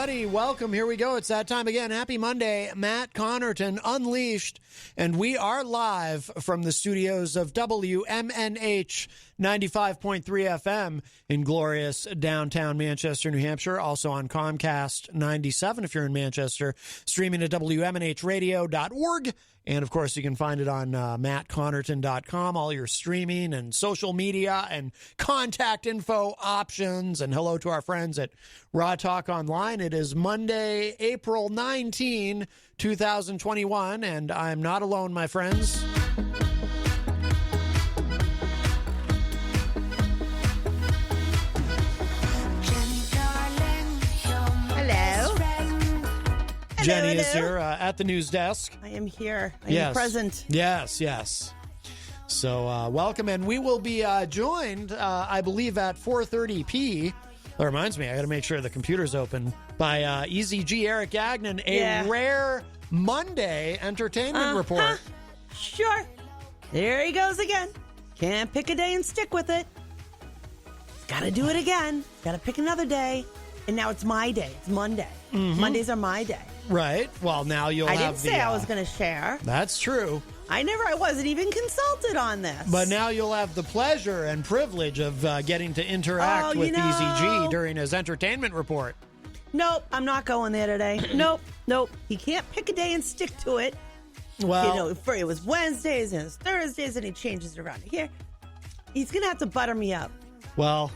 everybody. Welcome. Here we go. It's that time again. Happy Monday. Matt Connarton, Unleashed. And we are live from the studios of WMNH 95.3 FM in glorious downtown Manchester, New Hampshire. Also on Comcast 97 if you're in Manchester. Streaming at WMNHradio.org. And, of course, you can find it on mattconnerton.com, all your streaming and social media and contact info options. And hello to our friends at Raw Talk Online. It is Monday, April 19, 2021, and I'm not alone, my friends. Jenny is here at the news desk. I am here. I am present. Yes. So welcome, and we will be joined, I believe, at 4:30 That reminds me, I got to make sure the computer's open, by Eazy-G, Eric Gagnon, rare Monday entertainment report. Sure. There he goes again. Can't pick a day and stick with it. Got to do it again. Got to pick another day. And now it's my day. It's Monday. Mm-hmm. Mondays are my day. Right. Well, now you'll have the... I didn't say I was going to share. That's true. I wasn't even consulted on this. But now you'll have the pleasure and privilege of getting to interact with Eazy-G during his entertainment report. Nope, I'm not going there today. Nope. He can't pick a day and stick to it. Well... it was Wednesdays and it's Thursdays and he changes it around here. He's going to have to butter me up. Well,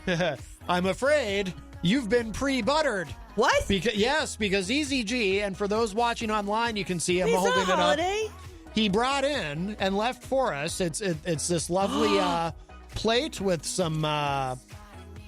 I'm afraid you've been pre-buttered. What? Because Eazy-G, and for those watching online, you can see him holding it holiday? up. He brought in and left for us. It's this lovely plate with some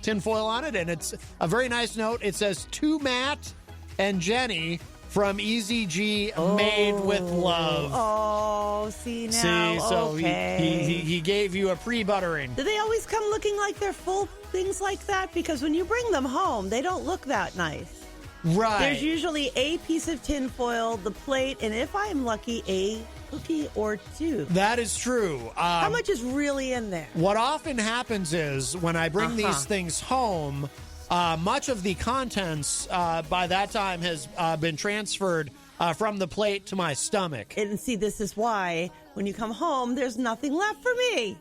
tinfoil on it, and it's a very nice note. It says, "To Matt and Jenny from Eazy-G, made with love." Oh, see now. So okay. he gave you a pre-buttering. Do they always come looking like they're full things like that? Because when you bring them home, they don't look that nice. Right. There's usually a piece of tinfoil, the plate, and if I am lucky, a cookie or two. That is true. How much is really in there? What often happens is when I bring these things home, much of the contents by that time has been transferred from the plate to my stomach. And see, this is why when you come home, there's nothing left for me.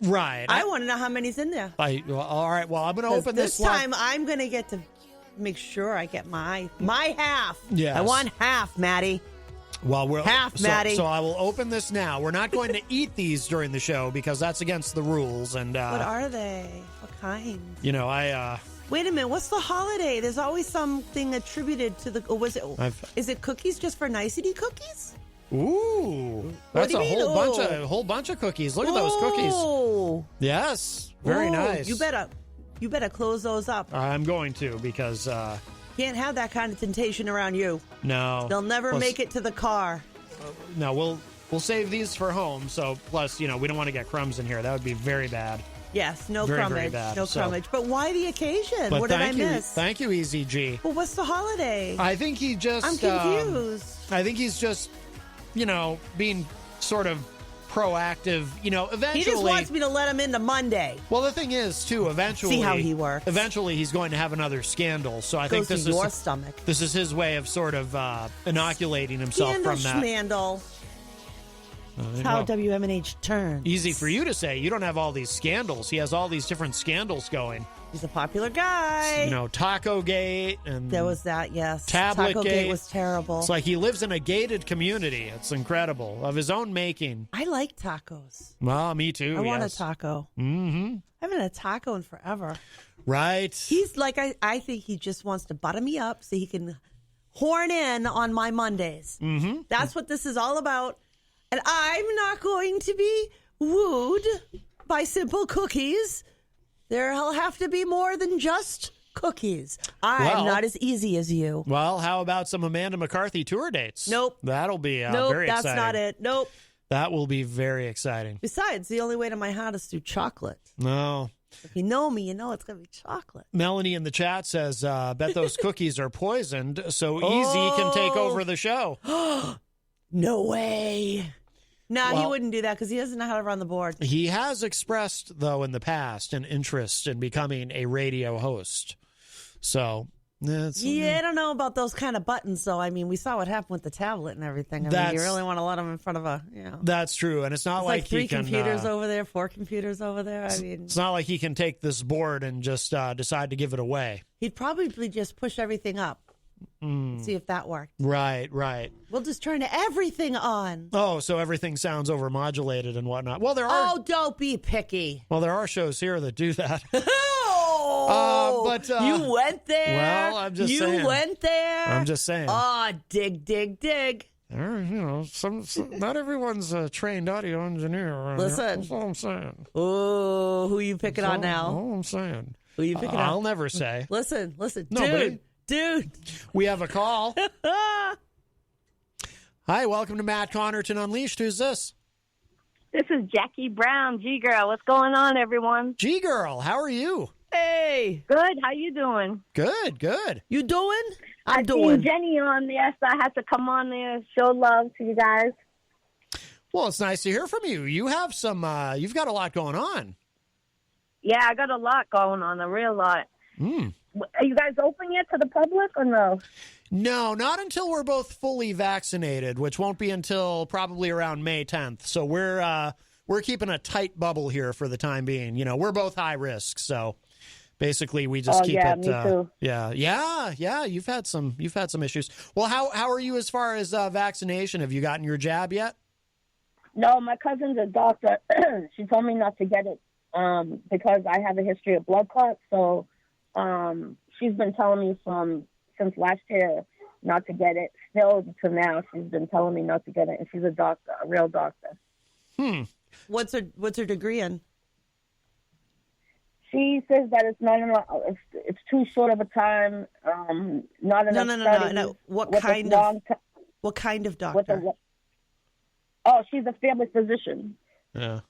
Right. I want to know how many's in there. All right. Well, I'm going to open this time. I'm going to get to make sure I get my half. Yes. I want half, Maddie. Well, Maddie. So I will open this now. We're not going to eat these during the show because that's against the rules. And what are they? What kind? Wait a minute. What's the holiday? There's always something attributed to the. Is it cookies just for nicety cookies? Ooh, that's a whole bunch of cookies. Look at those cookies. Yes, very nice. You better close those up. I'm going to because can't have that kind of temptation around you. No, they'll never make it to the car. No, we'll save these for home. So plus, we don't want to get crumbs in here. That would be very bad. Yes, no very, crumbage. Very bad. Crumbage. But why the occasion? What did I miss? Thank you, Eazy-G. Well, what's the holiday? I think he just... I'm confused. I think he's just, being sort of proactive. Eventually... He just wants me to let him into Monday. Well, the thing is, too, eventually... See how he works. Eventually, he's going to have another scandal. So I think this is... your stomach. This is his way of sort of inoculating himself from that. Scandal. That's how WMNH turns. Easy for you to say. You don't have all these scandals. He has all these different scandals going. He's a popular guy. Taco Gate and there was that. Yes, Tablet Taco Gate was terrible. It's like he lives in a gated community. It's incredible, of his own making. I like tacos. Well, me too. I want a taco. Mm-hmm. I haven't had a taco in forever. Right. He's like I think he just wants to butter me up so he can horn in on my Mondays. Mm-hmm. That's what this is all about. And I'm not going to be wooed by simple cookies. There'll have to be more than just cookies. I'm not as easy as you. Well, how about some Amanda McCarthy tour dates? Nope. That'll be very exciting. That's not it. Nope. That will be very exciting. Besides, the only way to my heart is through chocolate. No. If you know me, you know it's going to be chocolate. Melanie in the chat says, bet those cookies are poisoned so Easy can take over the show. No way. No, he wouldn't do that because he doesn't know how to run the board. He has expressed, though, in the past, an interest in becoming a radio host. So I don't know about those kind of buttons, though. I mean, we saw what happened with the tablet and everything. I mean, you really want to let them in front of a, That's true, and it's not like three he can, computers over there, 4 computers over there. I mean, it's not like he can take this board and just decide to give it away. He'd probably just push everything up. See if that worked. Right. We'll just turn everything on. Oh, so everything sounds overmodulated and whatnot. Well, there are. Oh, don't be picky. Well, there are shows here that do that. But you went there. Well, I'm just saying. You went there. I'm just saying. Oh, dig. Some not everyone's a trained audio engineer. Listen. That's all I'm saying. Oh, who you picking on now? All I'm saying. Who you picking on? I'll never say. Listen. Nobody. Dude. We have a call. Hi, welcome to Matt Connarton Unleashed. Who's this? This is Jackie Brown, G-Girl. What's going on, everyone? G-Girl, how are you? Hey. Good. How you doing? Good. You doing? I'm doing. Jenny on there, so I had to come on there, show love to you guys. Well, it's nice to hear from you. You have some, you've got a lot going on. Yeah, I got a lot going on, a real lot. Are you guys open yet to the public or no? No, not until we're both fully vaccinated, which won't be until probably around May 10th. So we're keeping a tight bubble here for the time being. You know, we're both high risk, so basically we just keep it. Me too. Yeah. You've had some issues. Well, how are you as far as vaccination? Have you gotten your jab yet? No, my cousin's a doctor. She told me not to get it because I have a history of blood clots. So she's been telling me since last year not to get it. Still to now, she's been telling me not to get it, and she's a doctor, a real doctor. What's her degree in? She says that it's not enough. It's too short of a time. Not enough. No. What kind of doctor? She's a family physician. Yeah.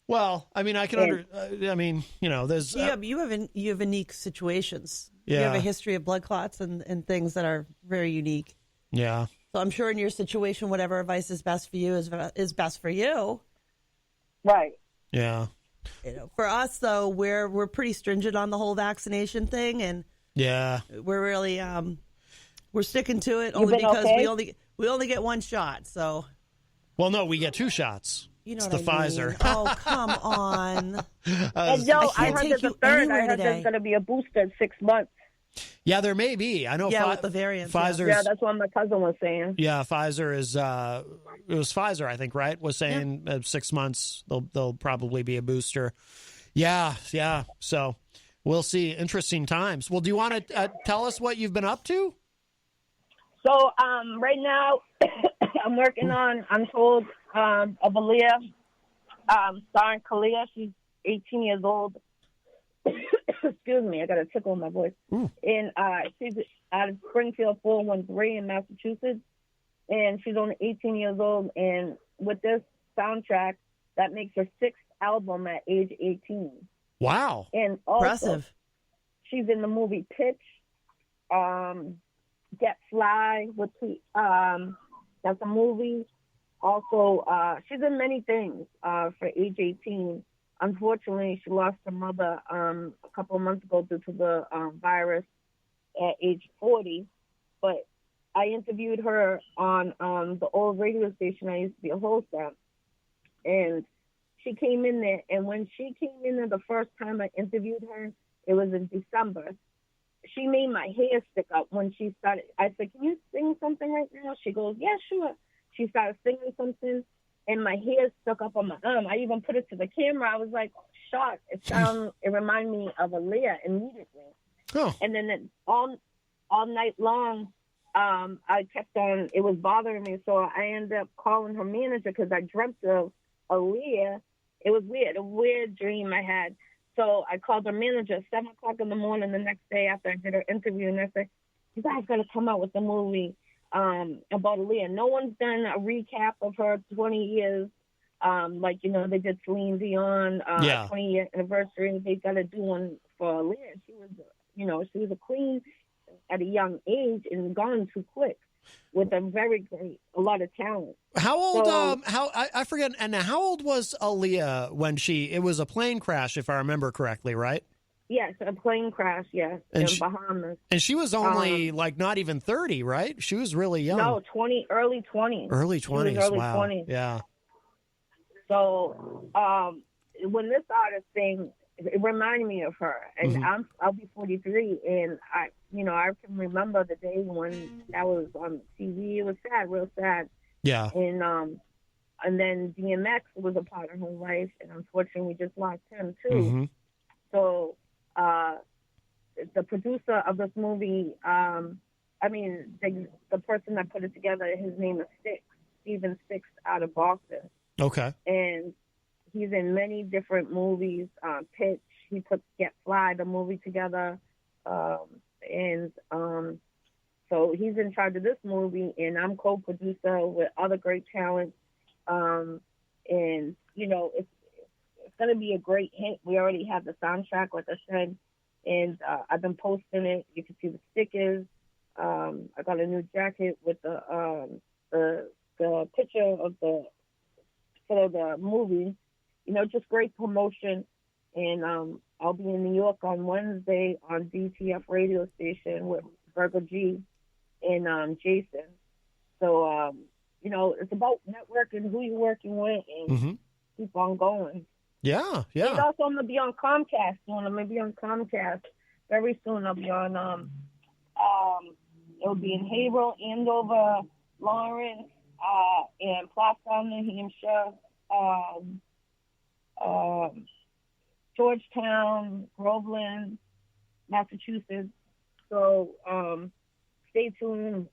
Well, I mean, I can there's you have unique situations. Yeah. You have a history of blood clots and things that are very unique. Yeah. So I'm sure in your situation, whatever advice is best for you is best for you. Right. Yeah. For us though, we're pretty stringent on the whole vaccination thing, and we're really we're sticking to it only because we only get one shot. So. Well, no, we get 2 shots. You know it's the Pfizer. Oh, come on. And Joe, I heard there's a third. I heard there's going to be a booster in 6 months. Yeah, there may be. I know. With the variants. Pfizer's, yeah, that's what my cousin was saying. Yeah, Pfizer is. It was Pfizer, I think, right? Was saying 6 months they'll probably be a booster. Yeah. So we'll see. Interesting times. Well, do you want to tell us what you've been up to? So right now, I'm working on Untold of Aaliyah, starring Kalia. She's 18 years old. Excuse me, I got a tickle in my voice. And she's out of Springfield 413 in Massachusetts. And she's only 18 years old. And with this soundtrack, that makes her 6th album at age 18. Wow. And also, impressive. She's in the movie Pitch. Get Fly, that's a movie. Also, she's in many things for age 18. Unfortunately, she lost her mother a couple of months ago due to the virus at age 40. But I interviewed her on the old radio station I used to be a host at. And she came in there, and when she came in there the first time I interviewed her, it was in December. She made my hair stick up when she started. I said, "Can you sing something right now?" She goes, "Yeah, sure." She started singing something, and my hair stuck up on my arm. I even put it to the camera. I was like shocked. It reminded me of Aaliyah immediately. Oh. And then all night long, I kept on. It was bothering me, so I ended up calling her manager because I dreamt of Aaliyah. It was weird, a weird dream I had. So I called her manager at 7 o'clock in the morning the next day after I did her interview, and I said, "You guys got to come out with a movie about Aaliyah." No one's done a recap of her 20 years, like, they did Celine Dion, 20-year anniversary. They got to do one for Aaliyah. She was a queen at a young age and gone too quick with a lot of talent. How old? I forget. And how old was Aaliyah when it was a plane crash, if I remember correctly, right? Yes, a plane crash, yes, And in Bahamas. And she was only like not even 30, right? She was really young. No, early 20s. Early 20s, early wow. 20s. Yeah. So when this artist sang, it reminded me of her. And I'll be 43, and I can remember the day when that was on TV. It was sad, real sad. Yeah. And then DMX was a part of her life, and unfortunately, we just lost him too. So the producer of this movie, the person that put it together, his name is Steven Sticks, out of Boston. Okay. And he's in many different movies. Pitch, he put Get Fly, the movie, together. So he's in charge of this movie, and I'm co-producer with other great talent. And it's going to be a great hit. We already have the soundtrack, like I said, and I've been posting it. You can see the stickers. I got a new jacket with the picture of the movie. Just great promotion. And I'll be in New York on Wednesday on DTF radio station with Virgo G and Jason. So, it's about networking, who you're working with, and keep on going. Yeah. And also, I'm going to be on Comcast soon. I'm going to be on Comcast very soon. I'll be on, it'll be in Haverhill, Andover, Lawrence, and Plattform, New Hampshire, Georgetown, Groveland, Massachusetts. So stay tuned.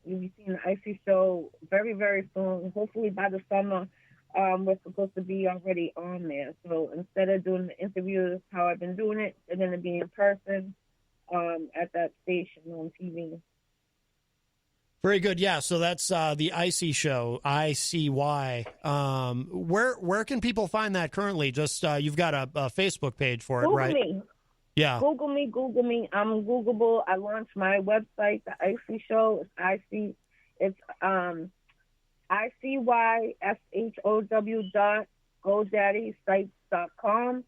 You'll be seeing the Icy Show very, very soon. Hopefully by the summer, we're supposed to be already on there. So instead of doing the interviews how I've been doing it, they're going to be in person at that station on TV. Very good. Yeah, so that's the Icy Show, ICY. Where can people find that currently? Just you've got a Facebook page for it, right? Google me. Yeah. Google me. I'm Googleable. I launched my website, the Icy Show. It's ICYSHOW.GoDaddySites.com.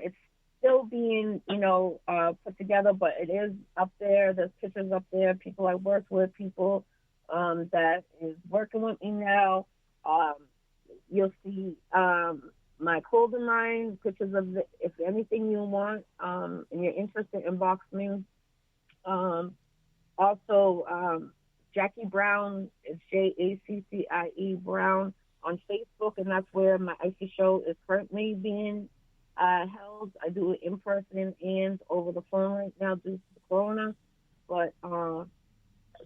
It's still being, put together, but it is up there. There's pictures up there, people I worked with, people that is working with me now. You'll see my clothing line, pictures of if anything you want and you're interested, inbox me. Also, Jackie Brown is JACCIE Brown on Facebook, and that's where my Icy Show is currently being held. I do it in person and over the phone right now due to the corona. But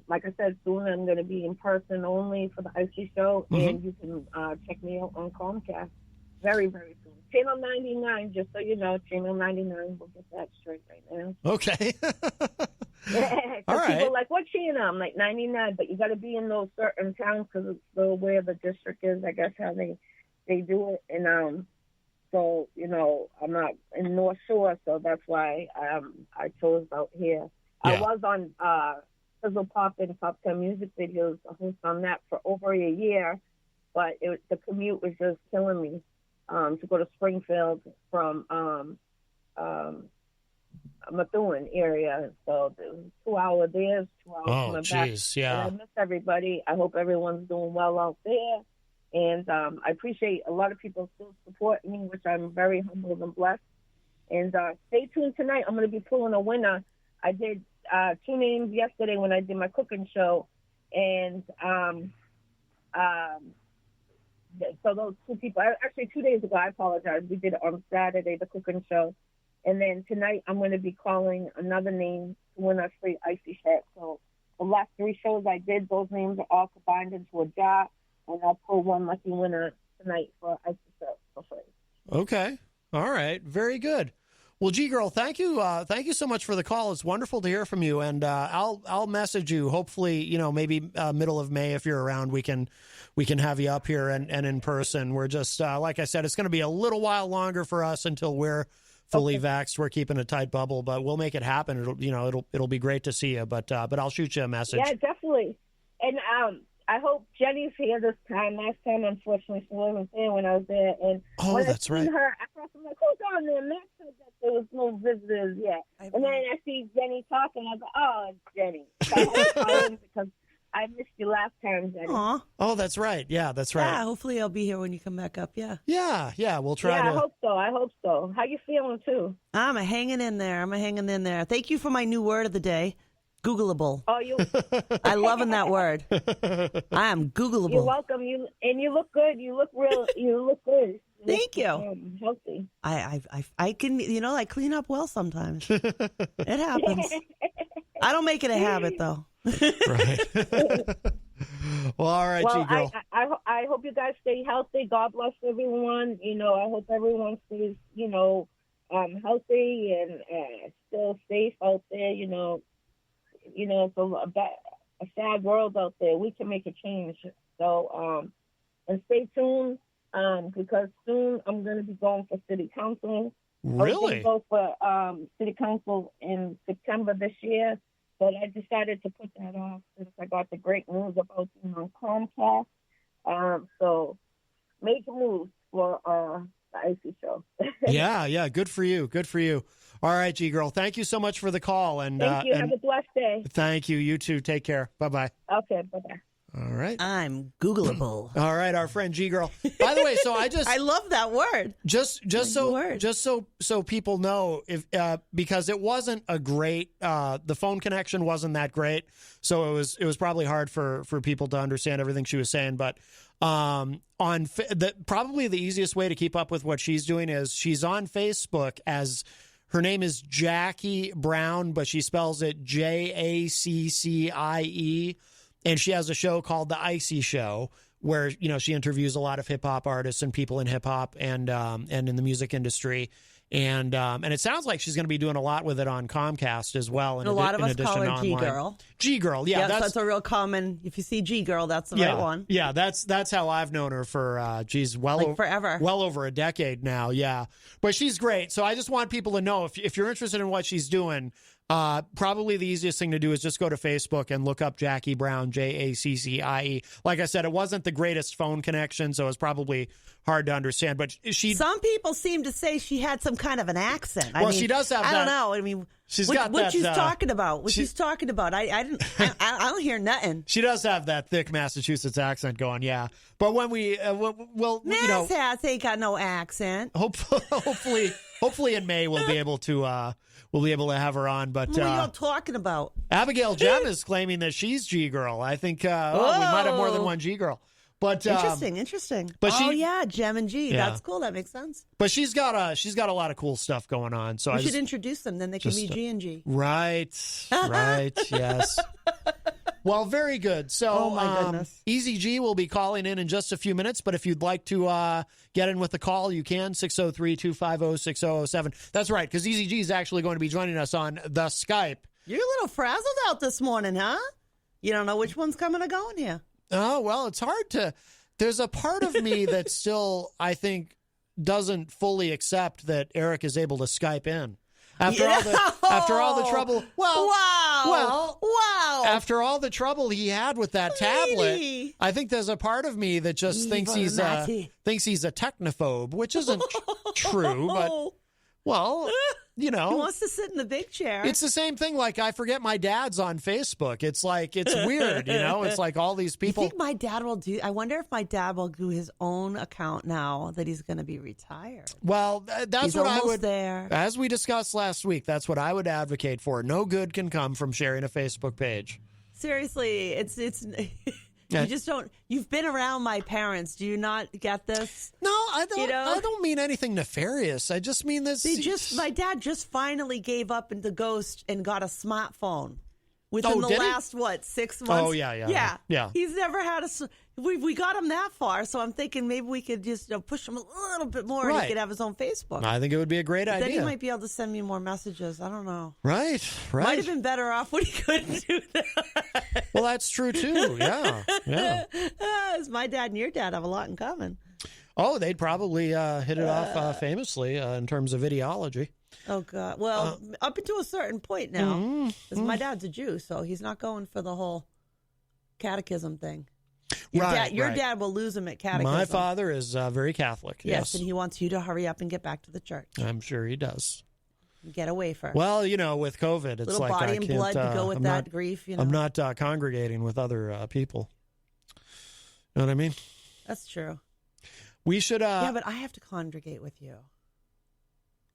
like I said, soon I'm going to be in person only for the Icy Show, and you can check me out on Comcast very, very soon. Channel 99, just so you know, Channel 99. We'll get that straight right now. Okay. Yeah, all right. People are like, what channel? I'm like, 99, but you got to be in those certain towns because it's the where the district is, I guess, how they do it. And so, I'm not in North Shore, so that's why I chose out here. Yeah. I was on Sizzle Pop and Top 10 music videos, a host on that for over a year, but the commute was just killing me to go to Springfield from Methuen area. So it was 2 hours there, 2 hours coming back. Yeah. And I miss everybody. I hope everyone's doing well out there. And I appreciate a lot of people still supporting me, which I'm very humbled and blessed. And stay tuned tonight. I'm going to be pulling a winner. I did 2 names yesterday when I did my cooking show. And so those 2 people, actually 2 days ago, I apologize. We did it on Saturday, the cooking show. And then tonight I'm going to be calling another name to win a free Icy shirt. So the last 3 shows I did, those names are all combined into a jar. And I'll pull one lucky winner tonight for Icy shirt for free. Okay. All right. Very good. Well, G Girl, thank you. Thank you so much for the call. It's wonderful to hear from you. And I'll message you. Hopefully, maybe middle of May, if you're around, we can have you up here and in person. We're just like I said, it's going to be a little while longer for us until we're fully vaxxed. We're keeping a tight bubble, but we'll make it happen. It'll be great to see you. But I'll shoot you a message. Yeah, definitely. And I hope Jenny's here this time. Last time, unfortunately, she wasn't there when I was there. And that's right. Her, I thought, I'm like, who's on there? Matt said that there was no visitors yet. And then I see Jenny talking. I go, oh, it's Jenny. So I had to call in because I missed you last time, Jenny. Aw. Oh, that's right. Yeah, that's right. Yeah, hopefully I'll be here when you come back up. Yeah. Yeah, we'll try Yeah, to. I hope so. How you feeling, too? I'm hanging in there. Thank you for my new word of the day, Googleable. Oh, you. I loving that word. I am Googleable. You're welcome. You look good. You look real. You look good. Thank you. Healthy. I can, I clean up well sometimes. It happens. I don't make it a habit, though. Right. Well, all right, Well, G-Girl. I hope you guys stay healthy. God bless everyone. I hope everyone stays, healthy and still safe out there. It's a sad world out there. We can make a change. So, and stay tuned because soon I'm going to be going for city council. Really? I was going to go for city council in September this year, but I decided to put that off since I got the great news about being on Comcast. So, major moves for the Icy Show. Yeah. Good for you. All right, G-Girl. Thank you so much for the call. And Thank you. Have a blessed day. Thank you. You too. Take care. Bye-bye. Okay, bye-bye. All right. I'm Googleable. All right, our friend G-Girl. By the way, so I love that word. Just so people know, if because it wasn't a great the phone connection wasn't that great, so it was probably hard for people to understand everything she was saying. But probably the easiest way to keep up with what she's doing is she's on Facebook as her name is Jackie Brown, but she spells it Jaccie. And she has a show called The Icy Show where, she interviews a lot of hip hop artists and people in hip hop and in the music industry. And it sounds like she's going to be doing a lot with it on Comcast as well. And a lot of us call her G-Girl. G-Girl, yeah. That's a real common, if you see G-Girl, that's the right one. Yeah, that's how I've known her for, forever. Well over a decade now, yeah. But she's great. So I just want people to know, if you're interested in what she's doing, probably the easiest thing to do is just go to Facebook and look up Jackie Brown, Jaccie. Like I said, it wasn't the greatest phone connection, so it was probably hard to understand. But some people seem to say she had some kind of an accent. She does have. I don't know. I mean, what she's talking about. She's talking about. I don't hear nothing. She does have that thick Massachusetts accent going. Yeah, but when we Nassas ain't got no accent. Hopefully in May we'll be able to have her on. But what are you talking about? Abigail Jem is claiming that she's G-Girl. I think we might have more than one G-Girl. But interesting. But Jem and G. Yeah. That's cool. That makes sense. But she's got a lot of cool stuff going on. So we should introduce them. Then they can be G and G. Right. Yes. Well, very good. So, my goodness. Eazy-G will be calling in just a few minutes, but if you'd like to get in with the call, you can, 603-250-6007. That's right, because Eazy-G is actually going to be joining us on the Skype. You're a little frazzled out this morning, huh? You don't know which one's coming or going here. Oh, well, it's hard to... There's a part of me that still, I think, doesn't fully accept that Eric is able to Skype in. After all the trouble, wow. After all the trouble he had with that tablet, I think there's a part of me that just thinks he's a technophobe, which isn't true, but he wants to sit in the big chair. It's the same thing. Like, I forget my dad's on Facebook. It's like, it's weird, It's like all these people. You think my dad will do? I wonder if my dad will do his own account now that he's going to be retired. Well, that's what I would. There. As we discussed last week, that's what I would advocate for. No good can come from sharing a Facebook page. Seriously, it's. You just don't. You've been around my parents. Do you not get this? No, I don't. I don't mean anything nefarious. I just mean this. My dad just finally gave up in the ghost and got a smartphone within the last 6 months. Oh yeah. He's never had we got him that far, so I'm thinking maybe we could just push him a little bit more and he could have his own Facebook. I think it would be a great idea. Then he might be able to send me more messages. I don't know. Right. Might have been better off when he couldn't do that. Well, that's true too. Yeah. My dad and your dad have a lot in common. Oh, they'd probably hit it off famously in terms of ideology. Oh, God. Well, up until a certain point now, because my dad's a Jew, so he's not going for the whole catechism thing. Your dad will lose him at catechism. My father is very Catholic. Yes, and he wants you to hurry up and get back to the church. I'm sure he does. Get a wafer. Well, with COVID, it's little like body I and can't, blood to go with I'm that not, grief. I'm not congregating with other people. You know what I mean? That's true. We should. Yeah, but I have to congregate with you.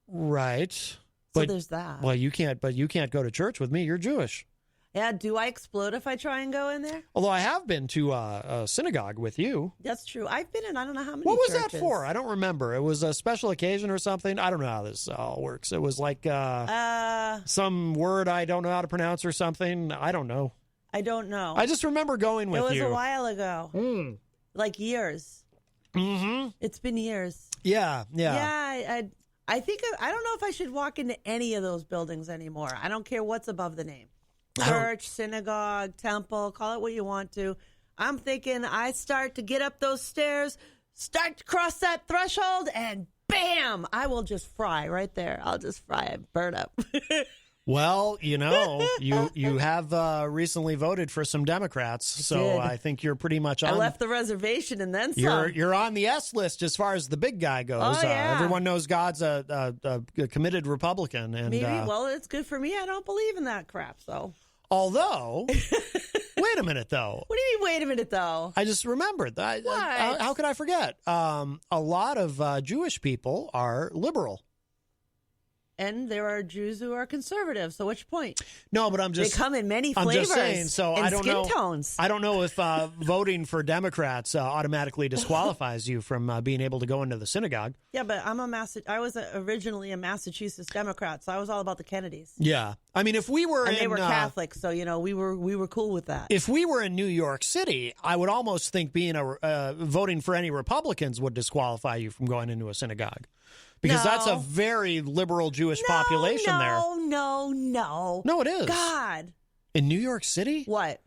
Right. So But there's that. well, you can't. But you can't go to church with me. You're Jewish. Yeah, do I explode if I try and go in there? Although I have been to a synagogue with you. That's true. I've been in I don't know how many What was churches. that for? I don't remember. It was a special occasion or something. I don't know how this all works. It was like some word I don't know how to pronounce or something. I don't know. I don't know. I just remember going with you. It was a while ago. Like years. Mm-hmm. It's been years. Yeah. Yeah, I think I don't know if I should walk into any of those buildings anymore. I don't care what's above the name. Church, synagogue, temple, call it what you want to. I'm thinking I start to get up those stairs, start to cross that threshold, and bam, I will just fry right there. I'll just fry and burn up. Well, you have recently voted for some Democrats, so did. I think you're pretty much on. I left the reservation and then some. You're on the S list as far as the big guy goes. Oh, yeah. Everyone knows God's a committed Republican, and Maybe. Well, it's good for me. I don't believe in that crap, so. Although, wait a minute, though. What do you mean, wait a minute, though? I just remembered. What? How could I forget? A lot of Jewish people are liberal. And there are Jews who are conservative. So what's your point? No, but they come in many flavors. I'm just saying. So and I don't skin know. Tones. I don't know if voting for Democrats automatically disqualifies you from being able to go into the synagogue. Yeah, but I was originally a Massachusetts Democrat, so I was all about the Kennedys. Yeah, I mean, if we were they were Catholic, so we were cool with that. If we were in New York City, I would almost think being voting for any Republicans would disqualify you from going into a synagogue. Because that's a very liberal Jewish population there. No, it is. God. In New York City? What?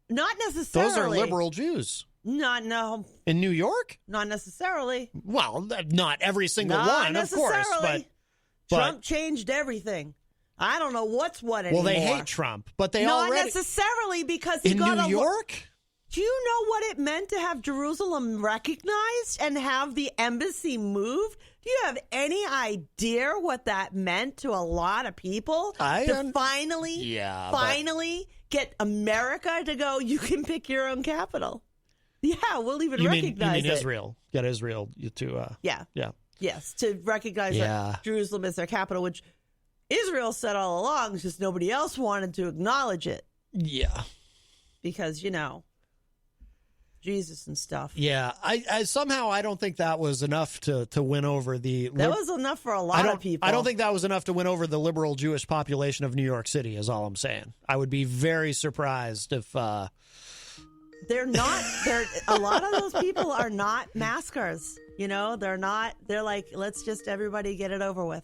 Not necessarily. Those are liberal Jews. No. In New York? Not necessarily. Well, not every single one, of course. But Trump changed everything. I don't know what's what anymore. Well, they hate Trump, but they not already... necessarily because he in got New York? Do you know what it meant to have Jerusalem recognized and have the embassy moved? Do you have any idea what that meant to a lot of people? Finally get America to go, you can pick your own capital. Yeah, we'll even recognize you mean it. Israel. Get Israel to... Yeah. Yes, to recognize Jerusalem as their capital, which Israel said all along, just nobody else wanted to acknowledge it. Yeah. Because, Jesus and stuff. Yeah, I somehow I don't think that was enough to win over the... That was enough for a lot of people. I don't think that was enough to win over the liberal Jewish population of New York City, is all I'm saying. I would be very surprised if... They're not... a lot of those people are not maskers. They're not... They're like, let's just everybody get it over with.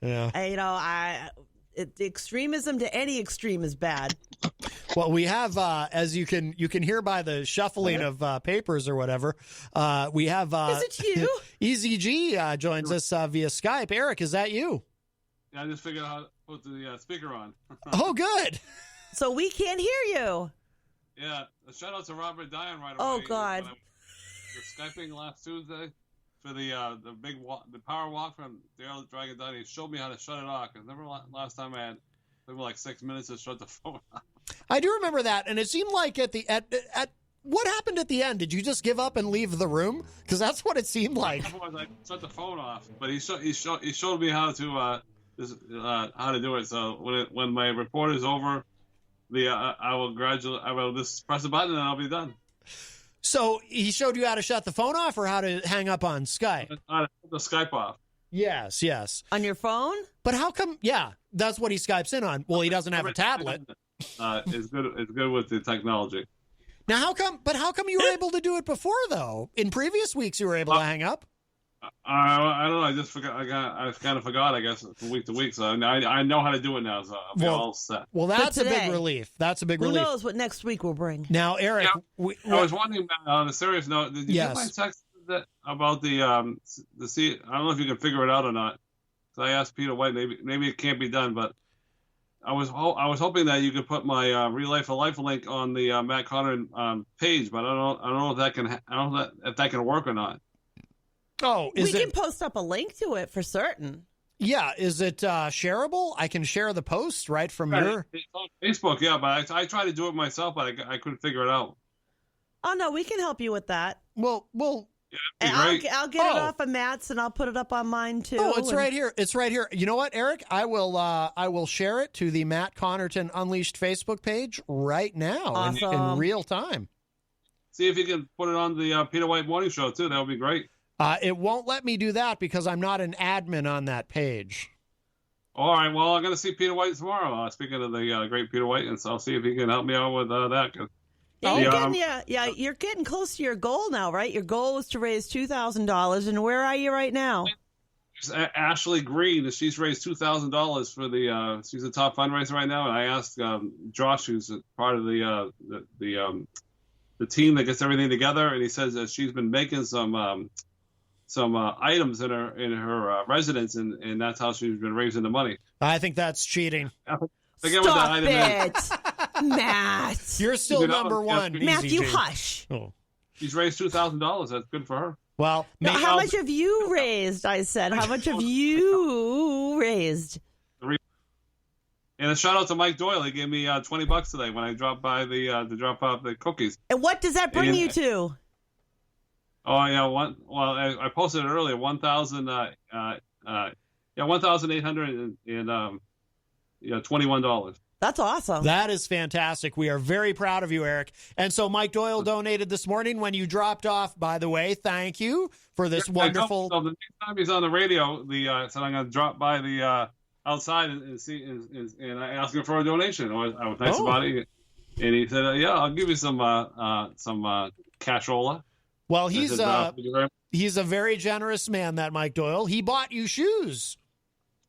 Yeah. Extremism to any extreme is bad. Well, we have, as you can hear by the shuffling of papers or whatever, we have... is it you? Eazy-G joins us via Skype. Eric, is that you? Yeah, I just figured out how to put the speaker on. Oh, good. So we can't hear you. Yeah, a shout out to Robert Dion right away. Oh, God. When I was Skyping last Tuesday for the big the power walk from the Earl Dragon Dine. He showed me how to shut it off. Because remember last time I had like 6 minutes to shut the phone off. I do remember that, and it seemed like at what happened at the end? Did you just give up and leave the room? Because that's what it seemed like. I shut the phone off, but he showed me how to do it. So when my report is over, I will just press a button and I'll be done. So he showed you how to shut the phone off or how to hang up on Skype? How to shut the Skype off. Yes. On your phone? But how come? Yeah, that's what he Skypes in on. Well, he doesn't have a tablet. It's good with the technology. Now, how come you were able to do it before, though? In previous weeks, you were able to hang up? I don't know. I just forgot. I kind of forgot, I guess, from week to week. So I know how to do it now, so I'm all set. Well, that's a big relief. Who knows what next week will bring? Now, Eric... Yeah, I was wondering, on a serious note, did you get my text about the I don't know if you can figure it out or not. So I asked Peter White, maybe it can't be done, but I was hoping that you could put my Real Life for Life link on the Matt Connarton page, but I don't know if that can work or not. Oh, we can post up a link to it for certain. Yeah, is it shareable? I can share the post right from your... It's on Facebook, yeah, but I tried to do it myself, but I couldn't figure it out. Oh, no, we can help you with that. Well, yeah, and I'll get it off of Matt's, and I'll put it up on mine, too. Oh, it's right here. It's right here. You know what, Eric? I will share it to the Matt Connarton Unleashed Facebook page right now in real time. See if you can put it on the Peter White Morning Show, too. That would be great. It won't let me do that because I'm not an admin on that page. All right. Well, I'm going to see Peter White tomorrow. Speaking of the great Peter White, and so I'll see if he can help me out with that. You're getting close to your goal now, right? Your goal was to raise $2,000, and where are you right now? Ashley Green, she's raised $2,000 for the. She's a top fundraiser right now, and I asked Josh, who's part of the team that gets everything together, and he says that she's been making some items in her residence, and that's how she's been raising the money. I think that's cheating. Stop it, Matt. You're still number one, Matthew. Hush. Oh. She's raised $2,000. That's good for her. Well, how much have you raised? I said, how much have you raised? And a shout out to Mike Doyle. He gave me $20 today when I dropped by to drop off the cookies. And what does that bring you to? Oh yeah, I posted it earlier. $1,821. That's awesome. That is fantastic. We are very proud of you, Eric. And so Mike Doyle donated this morning when you dropped off. By the way, thank you for this wonderful. So the next time he's on the radio, said I'm going to drop by the outside and see and I asked him for a donation. I was nice about it, and he said, "Yeah, I'll give you some cashola." Well, he's a very generous man, that Mike Doyle. He bought you shoes.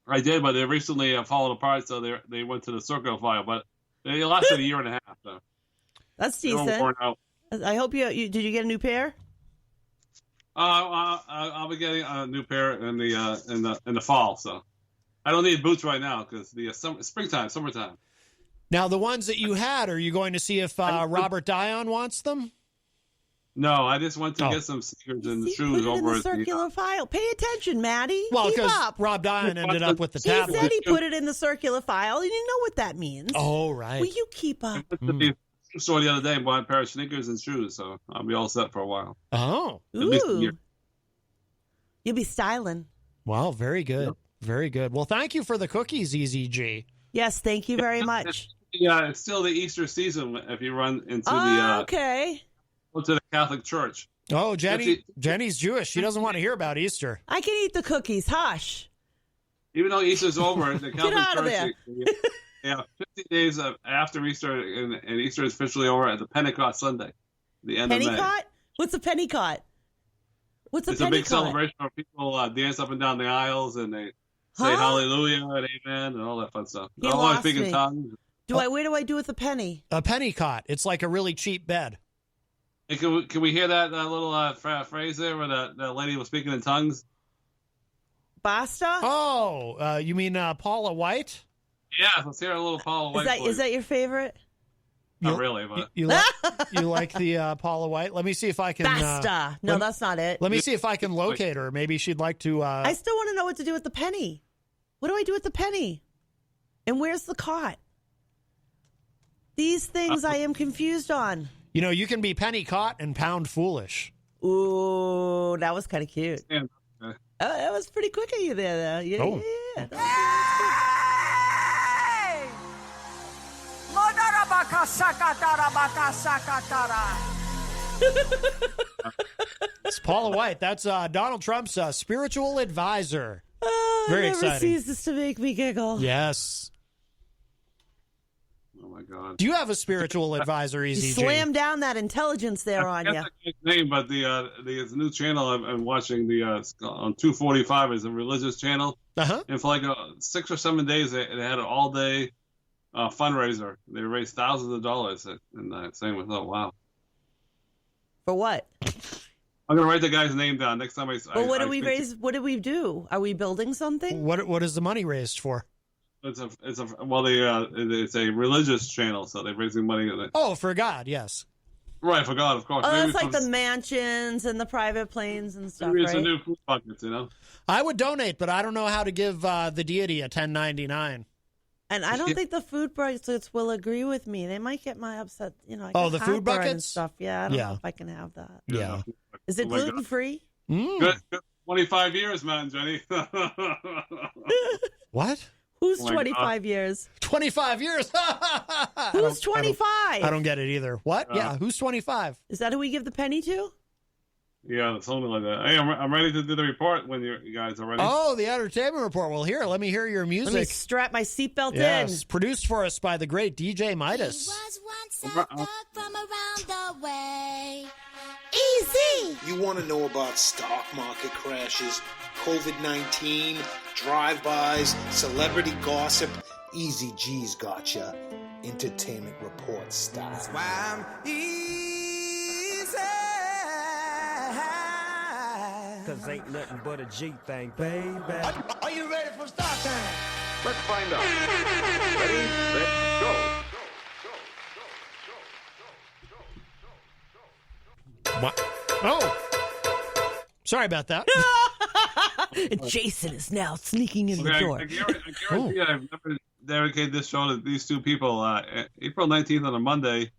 I did, but they recently fallen apart, so they went to the circle file. But they lasted a year and a half. So that's decent. I hope you did. You get a new pair? I'll be getting a new pair in the fall. So I don't need boots right now because the summertime. Now the ones that you had, are you going to see if Robert Dion wants them? No, I just went to get some sneakers and shoes over in the circular file. Pay attention, Maddie. Well, because Rob Dion ended up with the tablet. He said he put it in the circular file, and you know what that means. Oh, right. Will you keep up? I went to the store the other day and bought a pair of sneakers and shoes, so I'll be all set for a while. Oh. At least a year. You'll be styling. Wow, very good. Yep. Very good. Well, thank you for the cookies, Eazy-G. Yes, thank you very much. Yeah, it's still the Easter season if you run into the... okay. To the Catholic Church. Oh, Jenny's Jewish. She doesn't want to hear about Easter. I can eat the cookies. Hush. Even though Easter's over, the Catholic Get out Church. Of there. Yeah, 50 days after Easter, and Easter is officially over at the Pentecost Sunday, the end of May. What's a Pentecost? It's a big celebration where people dance up and down the aisles and they say hallelujah and amen and all that fun stuff. He lost me. In tongues. Where do I do with a penny? A penny-cot. It's like a really cheap bed. Hey, can we hear that little phrase there where that lady was speaking in tongues? Basta? Oh, you mean Paula White? Yeah, let's hear a little Paula White. Is that your favorite? Not really, but you like the Paula White? Let me see if I can. Basta. No, that's not it. Let me see if I can locate her. Maybe she'd like to. I still want to know what to do with the penny. What do I do with the penny? And where's the cot? These things I am confused on. You know, you can be penny caught and pound foolish. Ooh, that was kind of cute. Yeah. That was pretty quick of you there, though. Yeah. Oh. It's Paula White. That's Donald Trump's spiritual advisor. Very never exciting. Ceases to make me giggle. Yes. Oh my God! Do you have a spiritual advisor, Eazy-G? Slam down that intelligence there on you. Name, but the new channel I'm watching on 245 is a religious channel. And for like 6 or 7 days, they had an all day fundraiser. They raised thousands of dollars, and saying, "Oh wow!" For what? I'm gonna write the guy's name down next time. What did we raise? What did we do? Are we building something? What is the money raised for? It's a religious channel, so they're raising money. Oh, for God, yes. Right, I forgot, of course. Oh, maybe that's like the mansions and the private planes and stuff, maybe it's right? a new food buckets, you know? I would donate, but I don't know how to give the deity a $10.99. And I don't think the food bracelets will agree with me. They might get my upset, you know. I got the food heartburn buckets and stuff. Yeah, I don't know if I can have that. Yeah. Is it gluten free? Good 25 years, man, Jenny. What? Who's 25 years? 25 years. Who's 25? I don't get it either. What? Yeah, who's 25? Is that who we give the penny to? Yeah, something like that. Hey, I'm ready to do the report when you guys are ready. Oh, the entertainment report. Well, here, let me hear your music. Let me strap my seatbelt in. Yes, produced for us by the great DJ Midas. He was once a thug from around the way. Easy! You want to know about stock market crashes, COVID-19, drive-bys, celebrity gossip? Eazy-G's gotcha. Entertainment report style. That's why I'm easy. 'Cause ain't nothing but a G thing, baby. Are you ready for start time? Let's find out. Ready, set, go. What? Oh. Sorry about that. Jason is now sneaking in the door. I guarantee I've never dedicated this show to these two people. April 19th on a Monday.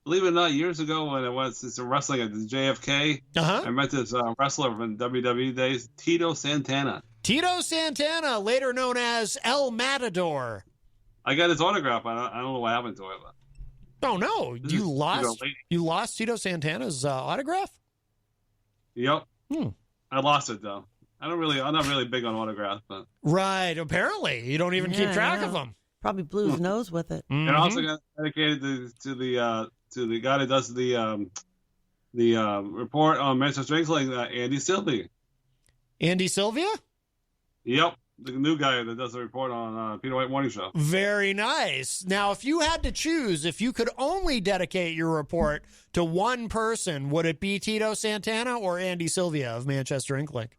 Believe it or not, years ago when I was some wrestling at the JFK, I met this wrestler from WWE days, Tito Santana. Tito Santana, later known as El Matador. I got his autograph. I don't know what happened to it. But Oh no, you lost Tito Santana's autograph? Yep. I lost it though. I'm not really big on autographs, but Right, apparently. You don't even keep track of them. Probably blew his nose with it. Mm-hmm. and also got dedicated to the guy that does the report on Manchester Wrestling, Andy Sylvie. Andy Sylvia? Yep, the new guy that does the report on Peter White Morning Show. Very nice. Now, if you had to choose, if you could only dedicate your report to one person, would it be Tito Santana or Andy Sylvia of Manchester Inc.?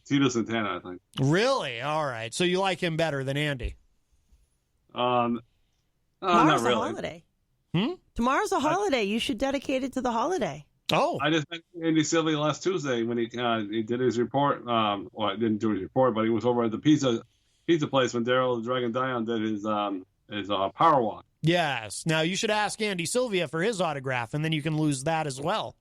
Tito Santana, I think. Really? All right. So you like him better than Andy? Tomorrow's not really. a holiday. Tomorrow's a holiday. You should dedicate it to the holiday. Oh. I just met Andy Sylvia last Tuesday when he did his report. Well, I didn't do his report, but he was over at the pizza place when Daryl the Dragon Dion did his power walk. Yes. Now, you should ask Andy Sylvia for his autograph, and then you can lose that as well.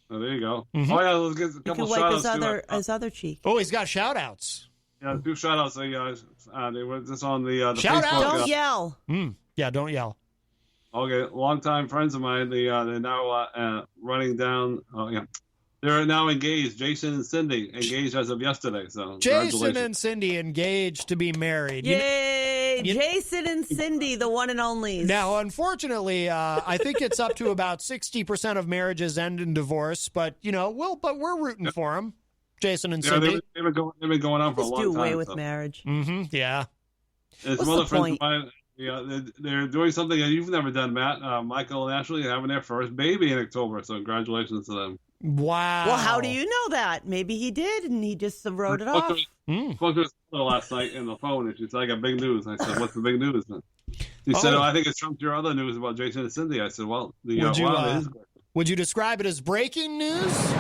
Oh, there you go. Mm-hmm. Oh, yeah, let's get a You couple can wipe shout-outs. his other cheek. Oh, he's got shout-outs. Yeah, 2 shout-outs. They were just on the Shout Facebook. out! Don't yell. Yeah, don't yell. Okay, longtime friends of mine. They're now running down. Oh, yeah. They're now engaged. Jason and Cindy engaged as of yesterday. So Jason and Cindy engaged to be married. Yay! Jason and Cindy, the one and onlys. Now, unfortunately, I think it's up to about 60% of marriages end in divorce. But we're rooting for them, Jason and Cindy. They've been going on for a Just long do time. away with marriage. Mm-hmm. Yeah. And some other friends of mine. Yeah, they're doing something that you've never done, Matt. Michael and Ashley are having their first baby in October, so congratulations to them. Wow. Well, how do you know that? Maybe he did, and he just wrote it off. I spoke to his mother last night in the phone, and she said, "I got big news." I said, "What's the big news?" She said, "I think it trumps your other news about Jason and Cindy." I said, "Well, would you describe it as breaking news?"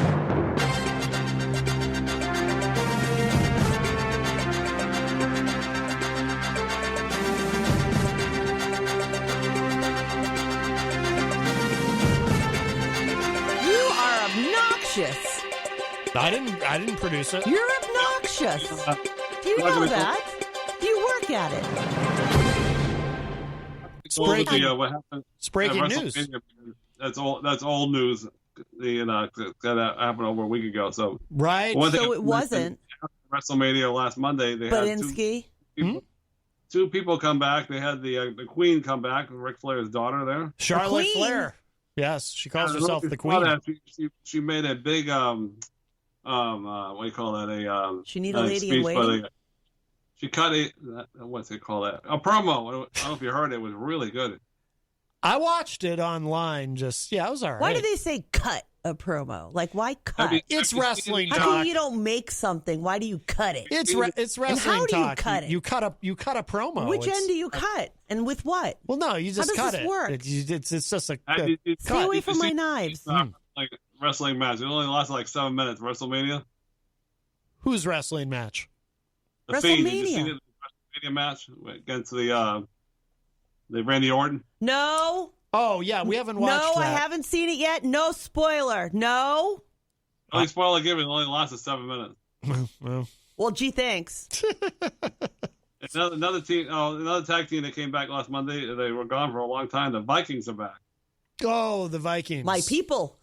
Obnoxious. I didn't produce it. You're obnoxious. Do you know that? Do you work at it? What happened? It's breaking news. That's old news. That happened over a week ago. So right. So it wasn't WrestleMania last Monday. They Badinsky. had two people come back. They had the Queen come back, Ric Flair's daughter there, Charlotte Flair. Yes, she calls herself the Queen. She made a big what do you call that? She need a lady in waiting. She cut what's it called? A promo. I don't know if you heard it. It was really good. I watched it online. It was all right. Why do they say cut a promo? Like, why cut? It's wrestling talk. How come you don't make something? Why do you cut it? It's wrestling and how do you talk. cut it? You cut a promo. Which end do you cut? And with what? Well, no, you just how does cut this it. work? It's just a Stay away from my knives. Like wrestling match. It only lasted like 7 minutes. WrestleMania. Whose wrestling match? The Fiend. Did you see the WrestleMania match against the Randy Orton? No. Oh yeah, we haven't watched. No, that. I haven't seen it yet. No spoiler. No. Only spoiler given. It only lasted 7 minutes. Well, gee, thanks. Another team. Another tag team that came back last Monday. They were gone for a long time. The Vikings are back. Oh, the Vikings. My people.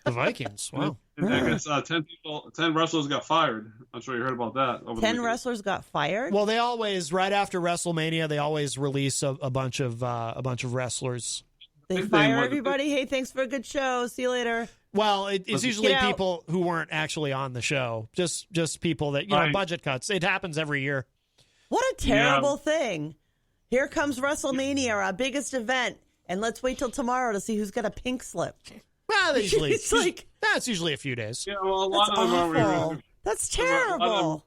The Vikings. Wow. And I guess 10 wrestlers got fired. I'm sure you heard about that. 10 wrestlers got fired. Well, they always right after WrestleMania, they always release a bunch of wrestlers. They fire everybody. Hey, thanks for a good show. See you later. Well, it's usually people who weren't actually on the show. Just people that budget cuts. It happens every year. What a terrible thing! Here comes WrestleMania, our biggest event, and let's wait till tomorrow to see who's got a pink slip. Well, that's usually a few days. Yeah, well, a lot of them are. That's terrible.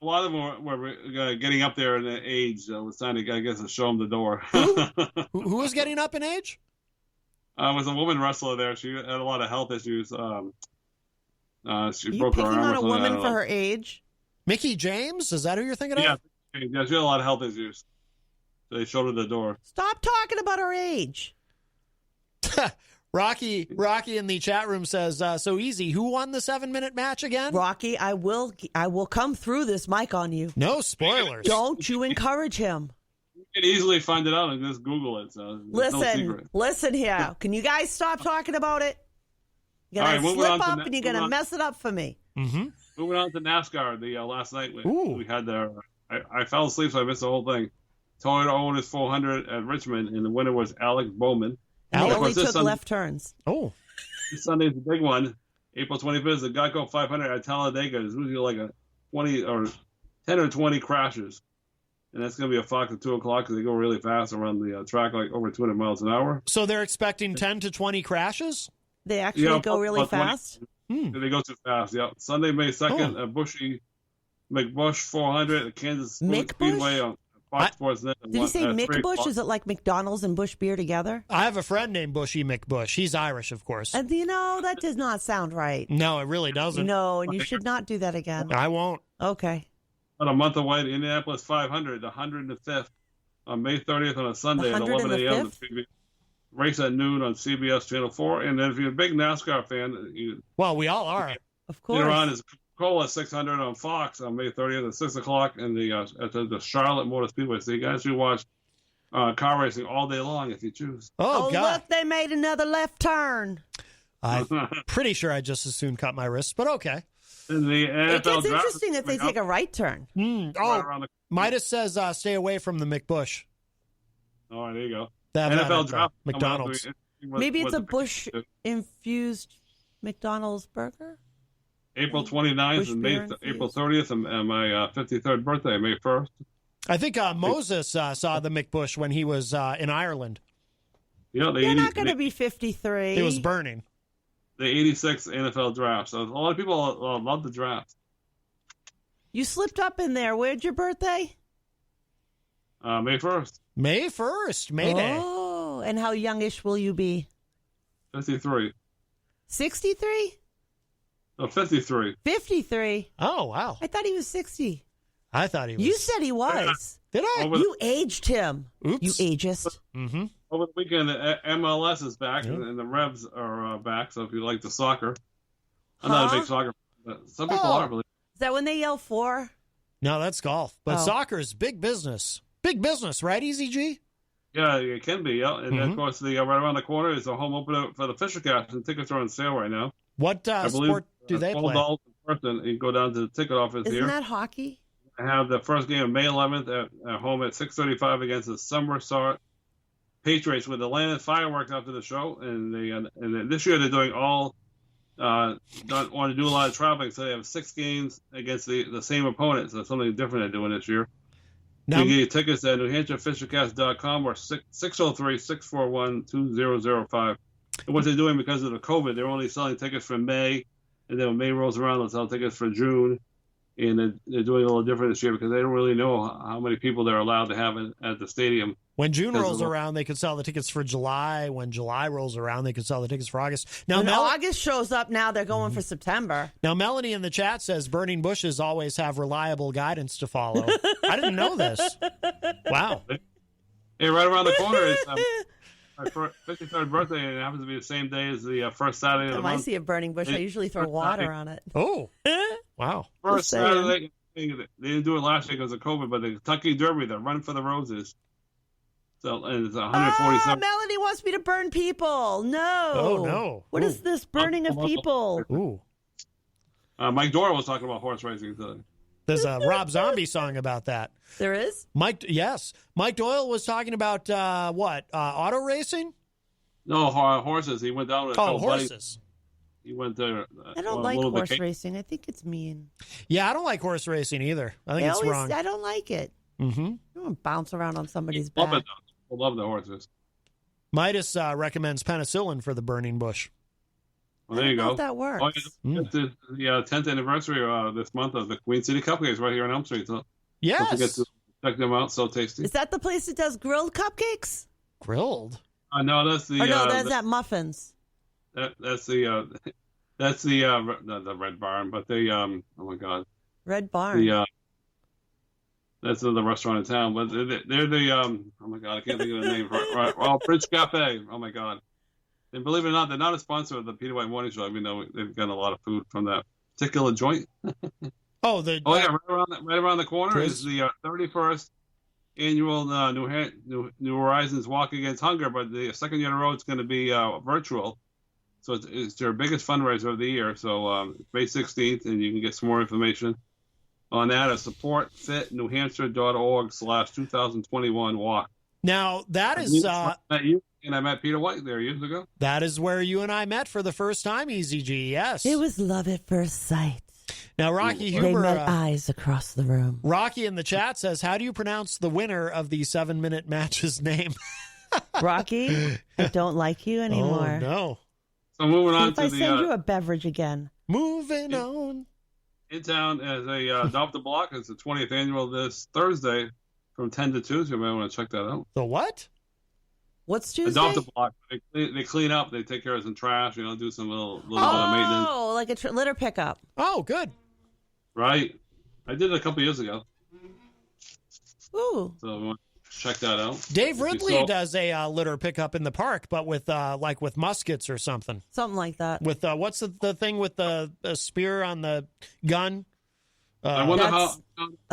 A lot of them were getting up there in the age. So it was time to, I guess, to show them the door. Who was getting up in age? Was a woman wrestler there. She had a lot of health issues. She broke her arm. Picking on a woman for her age? Mickey James? Is that who you're thinking of? Yeah, she had a lot of health issues. So they showed her the door. Stop talking about her age. Rocky in the chat room says, so easy. Who won the 7-minute match again? Rocky, I will come through this mic on you. No spoilers. Don't you encourage him. You can easily find it out and just Google it. So listen here. Can you guys stop talking about it? You're going to slip up and you're going to mess it up for me. Mm-hmm. Moving on to NASCAR, the last night we had there. I fell asleep, so I missed the whole thing. Toyota Owners 400 at Richmond, and the winner was Alex Bowman. They only took left turns. Oh. This Sunday's the big one. April 25th, the Geico 500 at Talladega. There's usually like a 10 or 20 crashes. And that's going to be a Fox at 2 o'clock because they go really fast around the track, like over 200 miles an hour. So they're expecting 10 to 20 crashes? They actually go really fast? They go too fast, yeah. Sunday, May 2nd, Bushy McBush 400 at Kansas Speedway on Fox Sports Net. Did you say McBush? Is it like McDonald's and Bush beer together? I have a friend named Bushy McBush. He's Irish, of course. And that does not sound right. No, it really doesn't. No, and you should not do that again. I won't. Okay. About a month away, the Indianapolis 500, the 105th, on May 30th on a Sunday at 11 a.m. Race at noon on CBS Channel 4. And then if you're a big NASCAR fan, well, we all are. Of course. Later on is Coca-Cola 600 on Fox on May 30th at 6 o'clock and at the Charlotte Motor Speedway. So you guys should watch car racing all day long if you choose. Oh God. Look, they made another left turn. I'm pretty sure I'd just as soon cut my wrists, but okay. In the NFL it gets interesting if they take a right turn. Midas says stay away from the McBush. All right, there you go. NFL draft. McDonald's. Maybe it's a Bush-infused McDonald's burger? April 29th and April 30th and my 53rd birthday, May 1st. I think Moses saw the McBush when he was in Ireland. Yeah, You're not going to be 53. It was burning. The 86th NFL draft. So a lot of people love the draft. You slipped up in there. Where'd your birthday? May 1st. May 1st, May Day. Oh, and how youngish will you be? 53. 63? No, 53. 53. Oh, wow. I thought he was 60. I thought he was. You said he was. Did I? You aged him. Oops. You ageist. Mm-hmm. Over the weekend, the MLS is back and the Revs are back. So if you like the soccer, I'm not a big soccer fan, but some people are. I believe. Is that when they yell for? No, that's golf. But soccer is big business. Big business, right, Eazy-G? Yeah, it can be. Yeah, and then, of course, the right around the corner is a home opener for the Fisher Cats, and tickets are on sale right now. What sport do they play? $12 per person. You go down to the ticket office here. Isn't that hockey? I have the first game of May 11th at home at 6:35 against the Somerset Patriots with the Atlanta fireworks after the show. And this year they're doing don't want to do a lot of traveling, so they have 6 games against the same opponent. So something different they're doing this year. You can get your tickets at NewHampshireFisherCast.com or 603-641-2005. And what they're doing because of the COVID, they're only selling tickets for May, and then when May rolls around, they'll sell tickets for June. And they're doing a little different this year because they don't really know how many people they're allowed to have at the stadium. When June rolls around, they could sell the tickets for July. When July rolls around, they could sell the tickets for August. Now, when August shows up, now they're going for September. Now, Melanie in the chat says burning bushes always have reliable guidance to follow. I didn't know this. Wow. Hey, right around the corner is my 53rd birthday, and it happens to be the same day as the first Saturday of the month. I see a burning bush, I usually throw water on it. Oh, wow. First Saturday, they didn't do it last year because of COVID, but the Kentucky Derby, the Run for the Roses. So, and it's 147. Melanie wants me to burn people. No. Oh, no. What is this burning of people? Ooh. Mike Doyle was talking about horse racing today. There's a Rob Zombie song about that. There is? Yes. Mike Doyle was talking about what? Auto racing? No, horses. He went down with horses. Buddies. He went there. I don't like horse racing. I think it's mean. Yeah, I don't like horse racing either. I think it's wrong. I don't like it. Mm-hmm. I don't want to bounce around on somebody's back. I love the horses. Midas recommends penicillin for the burning bush. Well, there you go. That works. Oh, it's the 10th anniversary this month of the Queen City Cupcakes right here on Elm Street. So yes. Don't forget to check them out. So tasty. Is that the place that does grilled cupcakes? Grilled? No, that's the. That's at Muffins. That's the not the Red Barn, but the oh my God. Red Barn. That's the restaurant in town, but they're the oh my God, I can't think of the name. Right. Oh, Bridge Cafe. Oh my God. And believe it or not, they're not a sponsor of the Peter White Morning Show. I mean, they've gotten a lot of food from that particular joint. Yeah, right around the corner is the 31st annual New Horizons Walk Against Hunger, but the second year in a row it's going to be virtual. So it's their biggest fundraiser of the year. So May 16th, and you can get some more information on that at supportfitnewhampshire.org/2021 walk. Now, that is... And I met Peter White there years ago. That is where you and I met for the first time, Eazy-G, yes. It was love at first sight. Now, Rocky Huber... They met eyes across the room. Rocky in the chat says, how do you pronounce the winner of the 7-minute match's name? Rocky, I don't like you anymore. Oh, no. So moving on to I send you a beverage again. Moving on. In town as a Adopt the Block. It's the 20th annual this Thursday from 10 to 2, so you might want to check that out. The what? What's Tuesday? Adopt the Block. They clean up. They take care of some trash. Do some little bit of maintenance. Oh, like a litter pickup. Oh, good. Right. I did it a couple years ago. Ooh. So we want to check that out. Dave Ridley does a litter pickup in the park, but with muskets or something. Something like that. With what's the thing with the spear on the gun? I wonder how it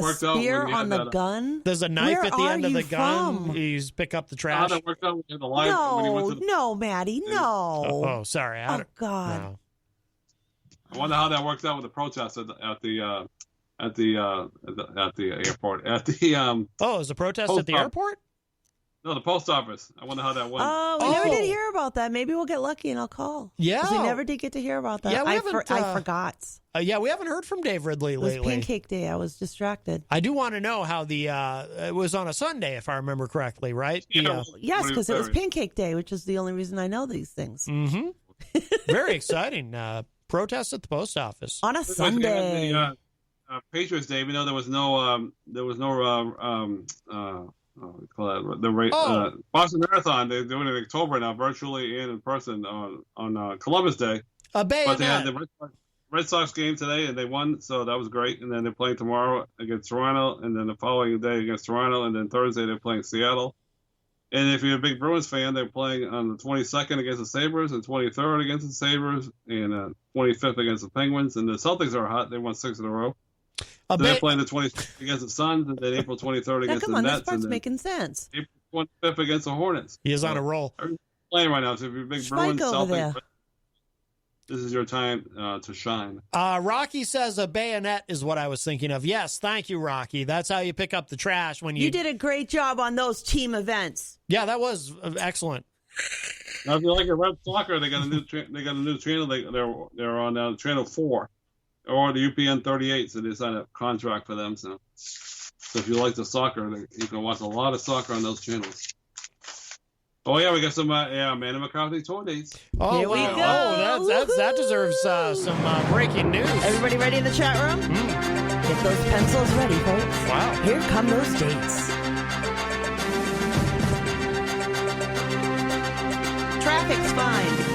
worked out. A spear on the gun? There's a knife Where at the end of the gun. From? You pick up the trash. How that worked out with the light when he went to the... No, Maddie, no. Oh, sorry. Oh, God. No. I wonder how that worked out with the protests at the airport. Is a protest at the airport? No, the post office. I wonder how that went. Oh, we never did hear about that. Maybe we'll get lucky and I'll call. Yeah. 'Cause we never did get to hear about that. Yeah, I forgot. Yeah, we haven't heard from Dave Ridley lately. It was Pancake Day. I was distracted. I do want to know how it was on a Sunday, if I remember correctly, right? Yes, because it was Pancake Day, which is the only reason I know these things. Mm-hmm. Very exciting. Protest at the post office. On a Sunday. Patriots Day, even though there was no Boston Marathon. They're doing it in October now, virtually and in person on Columbus Day. But they had the Red Sox game today, and they won, so that was great. And then they're playing tomorrow against Toronto, and then the following day against Toronto, and then Thursday they're playing Seattle. And if you're a big Bruins fan, they're playing on the 22nd against the Sabres, and 23rd against the Sabres, and 25th against the Penguins. And the Celtics are hot; they won 6 in a row. They're playing the 26th against the Suns, and then April 23rd against the Nets. This part's making sense. April 25th against the Hornets. He is on a roll. Everyone's playing right now, so if you're a big Bruins, Celtics, this is your time to shine. Rocky says a bayonet is what I was thinking of. Yes, thank you, Rocky. That's how you pick up the trash when you... You did a great job on those team events. Yeah, that was excellent. Now, if you like a Red Soccer, they got a new channel. They're on channel 4 or the UPN 38, so they signed a contract for them. So if you like the soccer, you can watch a lot of soccer on those channels. Oh yeah, we got some Amanda McCarthy tour dates. Oh, Here we wow. go. Oh, that deserves some breaking news. Everybody ready in the chat room? Get those pencils ready, folks. Wow. Here come those dates. Traffic's fine.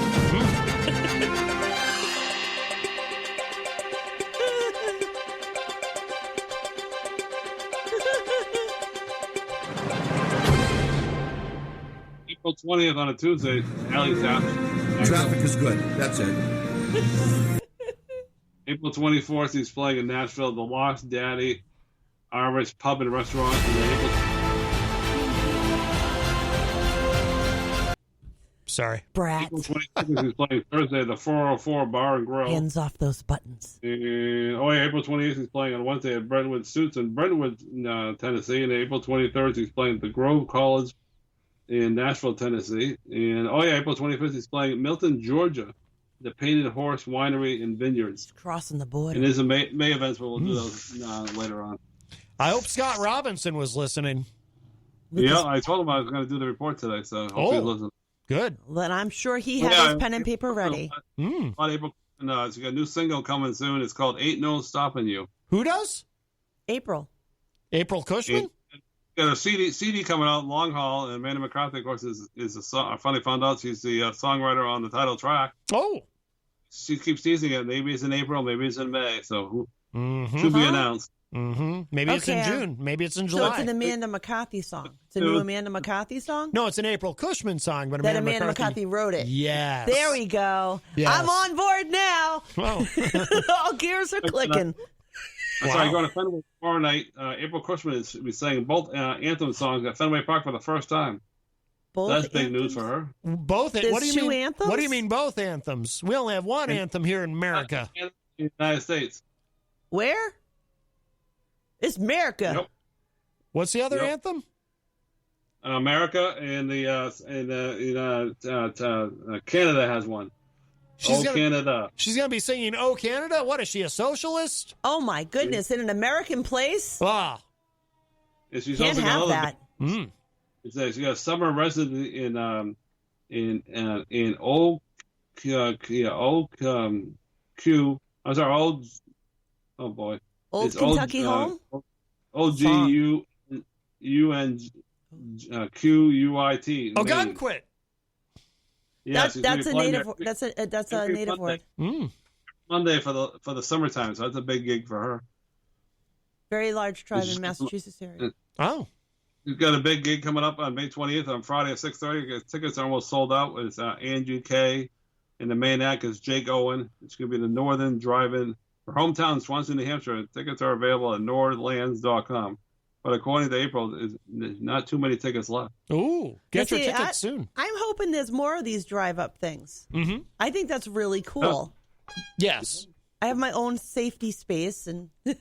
April 20th on a Tuesday, Alley's house. Traffic is good. That's it. April 24th, he's playing in Nashville, the Lost Daddy Irish Pub and Restaurant. Sorry. Brat. April 26th, he's playing Thursday, the 404 Bar and Grill. Hands off those buttons. And, April 28th, he's playing on Wednesday at Brentwood Suits in Brentwood, Tennessee. And April 23rd, he's playing at the Grove College in Nashville, Tennessee. And, April 25th, he's playing at Milton, Georgia, the Painted Horse Winery and Vineyards. Crossing the border. And there's a May events, but we'll do those later on. I hope Scott Robinson was listening. Yeah, I told him I was going to do the report today, so hopefully he's listening. Good. Then I'm sure he has his pen and paper ready. On April, it's got a new single coming soon. It's called "Ain't No Stopping You." Who does? April Cushman? Got a CD coming out, Long Haul, and Amanda McCarthy, of course, is a song. I finally found out she's the songwriter on the title track. Oh. She keeps teasing it. Maybe it's in April, maybe it's in May, so should be announced. Maybe it's in June. Maybe it's in July. So it's an Amanda McCarthy song. It's a new Amanda McCarthy song? No, it's an April Cushman song, but Amanda McCarthy wrote it. Yes. There we go. Yes. I'm on board now. Oh. All gears are clicking. I'm sorry, going to Fenway tomorrow night. April Cushman is singing both anthem songs at Fenway Park for the first time. That's big news for her. Both. There's what do you two mean? anthems? What do you mean both anthems? We only have one anthem here in America. In the United States. Where? It's America. Yep. What's the other anthem? America and Canada has one. Canada. She's gonna be singing "Oh Canada." What is she, a socialist? Oh my goodness! In an American place? Ah, She's can't also have got that. She got a summer residency in Old I'm sorry, Old. Oh boy. Old Kentucky home? OGUNQUIT. Algonquit. Yeah, that's a native. That's a native word. Monday for the summertime, so that's a big gig for her. Very large tribe in Massachusetts area. Oh. We've got a big gig coming up on May 20th on Friday at 6:30. Tickets are almost sold out. It's Angie K. And the main act is Jake Owen. It's going to be the Northern Drive-In for hometown Swansea, New Hampshire. Tickets are available at nordlands.com. But according to April, there's not too many tickets left. Ooh, get your tickets soon. I'm hoping there's more of these drive-up things. Mm-hmm. I think that's really cool. Yes. I have my own safety space. And Yeah,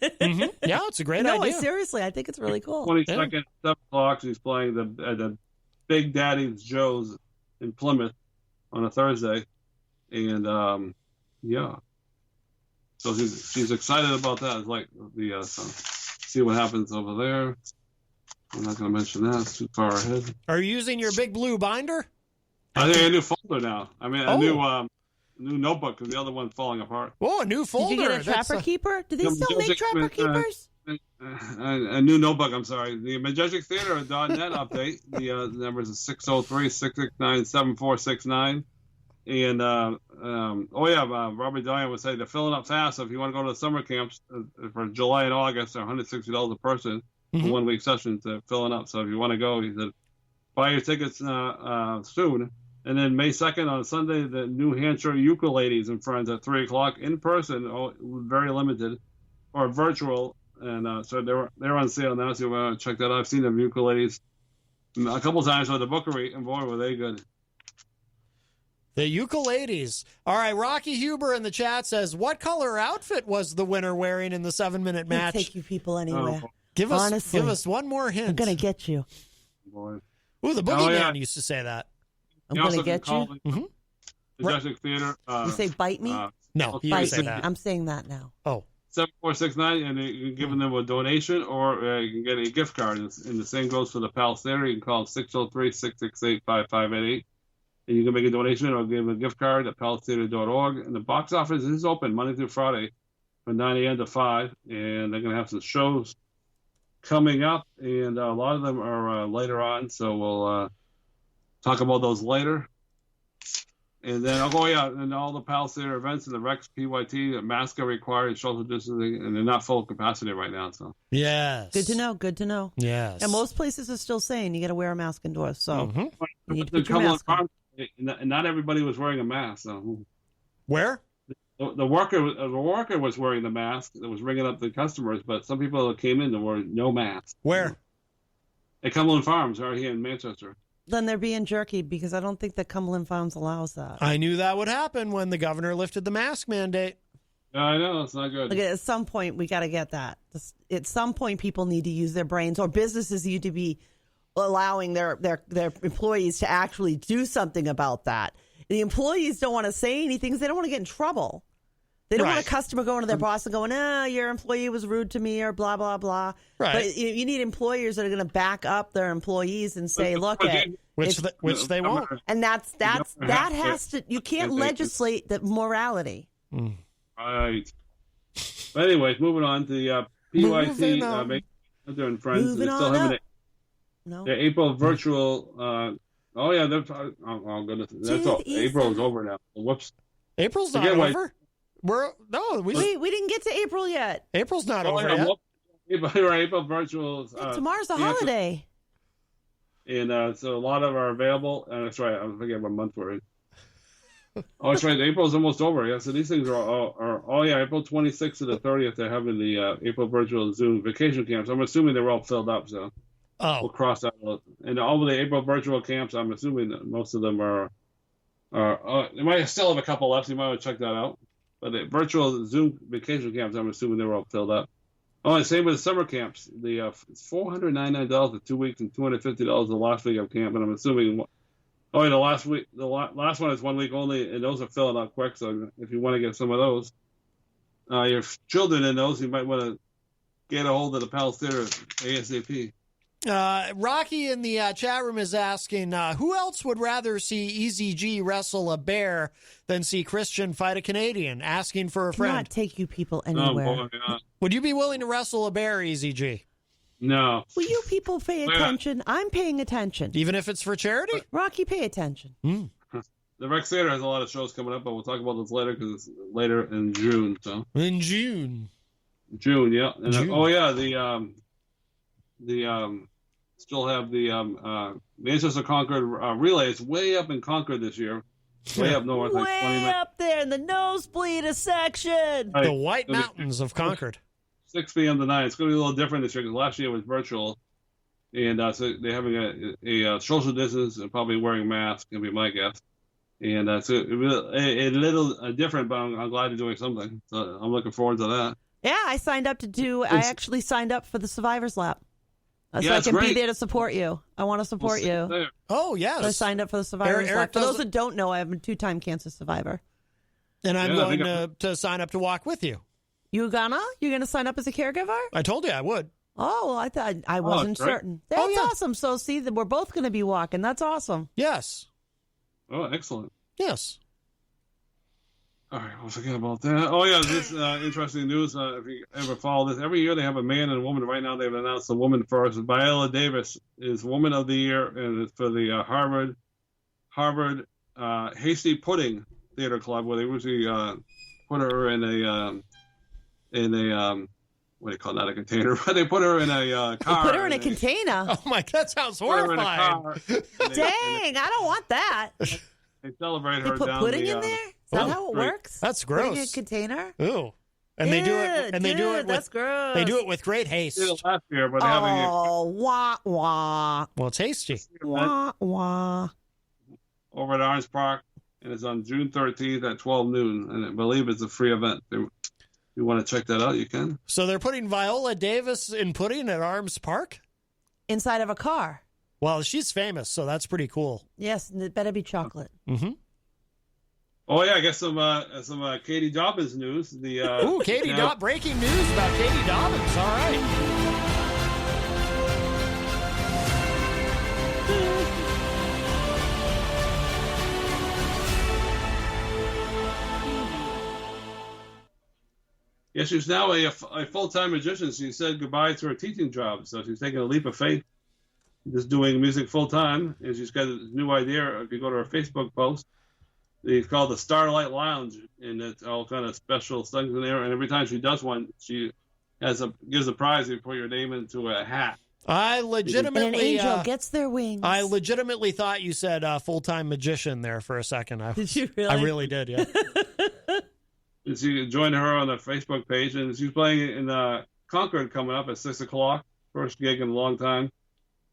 it's a great idea. No, seriously, I think it's really cool. 22nd, 7 o'clock, she's playing the Big Daddy Joe's in Plymouth on a Thursday. And, yeah. So she's excited about that. It's like see what happens over there. I'm not going to mention that. It's too far ahead. Are you using your big blue binder? I think a new folder now. I mean, a new notebook because the other one's falling apart. Oh, a new folder. Did you get a Trapper Keeper? Do they still make Trapper Keepers? A new notebook, I'm sorry. The Majestic Theater.net update. The number is 603-669-7469. And, Robert Diane would say they're filling up fast. So if you want to go to the summer camps for July and August, they're $160 a person for 1 week sessions. They're filling up. So if you want to go, he said, buy your tickets soon. And then May 2nd on Sunday, the New Hampshire Ukuleles and Friends at 3 o'clock in person, very limited, or virtual. And so they're on sale now. So you want to check that out. I've seen them ukuleles a couple times at the Bookery, and boy, were they good. The ukuleles. All right, Rocky Huber in the chat says, what color outfit was the winner wearing in the 7-minute match? I'll take you people anywhere. Give us one more hint. I'm going to get you. Boy. Ooh, the Boogeyman used to say that. I'm going to get you. Majestic Theater. You say bite me? No, you bite say me. that. I'm saying that now. Oh. 7469, and you can give them a donation, or you can get a gift card. And the same goes for the Palace Theater. You can call 603-668-5588. And you can make a donation or give them a gift card at palacetheater.org. And the box office is open Monday through Friday from 9 a.m. to 5. And they're going to have some shows coming up, and a lot of them are later on. So we'll talk about those later. And then and all the Palace Theater events and the Rex PYT, masks are required, social distancing, and they're not full capacity right now. So yes, good to know. Good to know. Yes, and most places are still saying you got to wear a mask indoors. So you need to put your mask on. Not everybody was wearing a mask. So. Where? The worker was wearing the mask that was ringing up the customers, but some people that came in, there were no masks. Where? At Cumberland Farms, right here in Manchester. Then they're being jerky because I don't think that Cumberland Farms allows that. I knew that would happen when the governor lifted the mask mandate. Yeah, I know. It's not good. Look, at some point, we got to get that. At some point, people need to use their brains, or businesses need to be allowing their employees to actually do something about that. The employees don't want to say anything because they don't want to get in trouble. They don't want a customer going to their boss and going, your employee was rude to me or blah, blah, blah. Right. But you need employers that are going to back up their employees and say, look, which they won't. And that has to, you can't legislate the morality. Right. But anyways, moving on to the PYT. They're in friends. Moving They're still having No. The April virtual. Goodness, that's all. April is over now. Whoops. April's not over. We didn't get to April yet. April's not over yet. April virtual. Tomorrow's a holiday. And so a lot of them are available. That's right. I forget what month we're in. Oh, that's right. April's almost over. Yeah. So these things are April 26th to the 30th. They're having the April virtual Zoom vacation camps. I'm assuming they're all filled up. So we'll cross that out. And all of the April virtual camps, I'm assuming that most of them are. They might still have a couple left. You might want to check that out. But the virtual Zoom vacation camps, I'm assuming they were all filled up. Oh, and same with the summer camps. The it's $499 for 2 weeks and $250 the last week of camp. And I'm assuming, the last one is 1 week only, and those are filling up quick. So if you want to get some of those, your children in those, you might want to get a hold of the Palace Theater ASAP. Rocky in the chat room is asking, who else would rather see Eazy-G wrestle a bear than see Christian fight a Canadian? Asking for a friend. Cannot take you people anywhere. No, boy, would you be willing to wrestle a bear, Eazy-G? No. Will you people pay attention? I'm paying attention. Even if it's for charity? Rocky, pay attention. The Rex Theater has a lot of shows coming up, but we'll talk about this later because it's later in June. So in June, yeah. And June. Still have the Manchester Concord relay. It's way up in Concord this year. Way up north. Way up there in the nosebleed section. The White Mountains of Concord. 6 p.m. to 9. It's going to be a little different this year because last year it was virtual. And so they're having a social distance and probably wearing masks, going to be my guess. And so a little different, but I'm glad they're doing something. So I'm looking forward to that. Yeah, I actually signed up for the Survivor's Lap. So I can be there to support you. I want to support you. There. Oh, yes. So I signed up for the Survivor's Lap. For those that don't know, I'm a 2-time cancer survivor. And I'm going to sign up to walk with you. You're going to sign up as a caregiver? I told you I would. Oh, I thought I wasn't certain. That's awesome. So see, we're both going to be walking. That's awesome. Yes. Oh, excellent. Yes. All right, we'll forget about that. Oh, yeah, this interesting news. If you ever follow this, every year they have a man and a woman. Right now they've announced a woman first. Viola Davis is Woman of the Year, and it's for the Harvard Hasty Pudding Theater Club, where they usually put her in a what do you call that, a container? But they put her in a car. They put her in a container? Oh, my, that sounds horrifying. Dang, I don't want that. They celebrate her. They put pudding in there? Is that how it works? That's gross. Putting in a container? Ooh. And they do it. And they do it. That's gross. They do it with great haste. They did it last year, but wah wah. Well, it's hasty. Wah wah. Over at Orange Park, and it's on June 13th at 12 noon, and I believe it's a free event. If you want to check that out, you can. So they're putting Viola Davis in pudding at Arms Park? Inside of a car. Well, she's famous, so that's pretty cool. Yes, and it better be chocolate. Mm-hmm. Oh yeah, I guess some Katie Dobbins news. The Katie breaking news about Katie Dobbins. All right. Yeah, she's now a full-time magician. She said goodbye to her teaching job, so she's taking a leap of faith, just doing music full-time. And she's got a new idea. If you go to her Facebook post, it's called the Starlight Lounge, and it's all kind of special things in there. And every time she does one, she gives a prize. You put your name into a hat. I legitimately, and an angel gets their wings. I legitimately thought you said full-time magician there for a second. Did you really? I really did, yeah. And so you can join her on the Facebook page, and she's playing in Concord coming up at 6:00. First gig in a long time.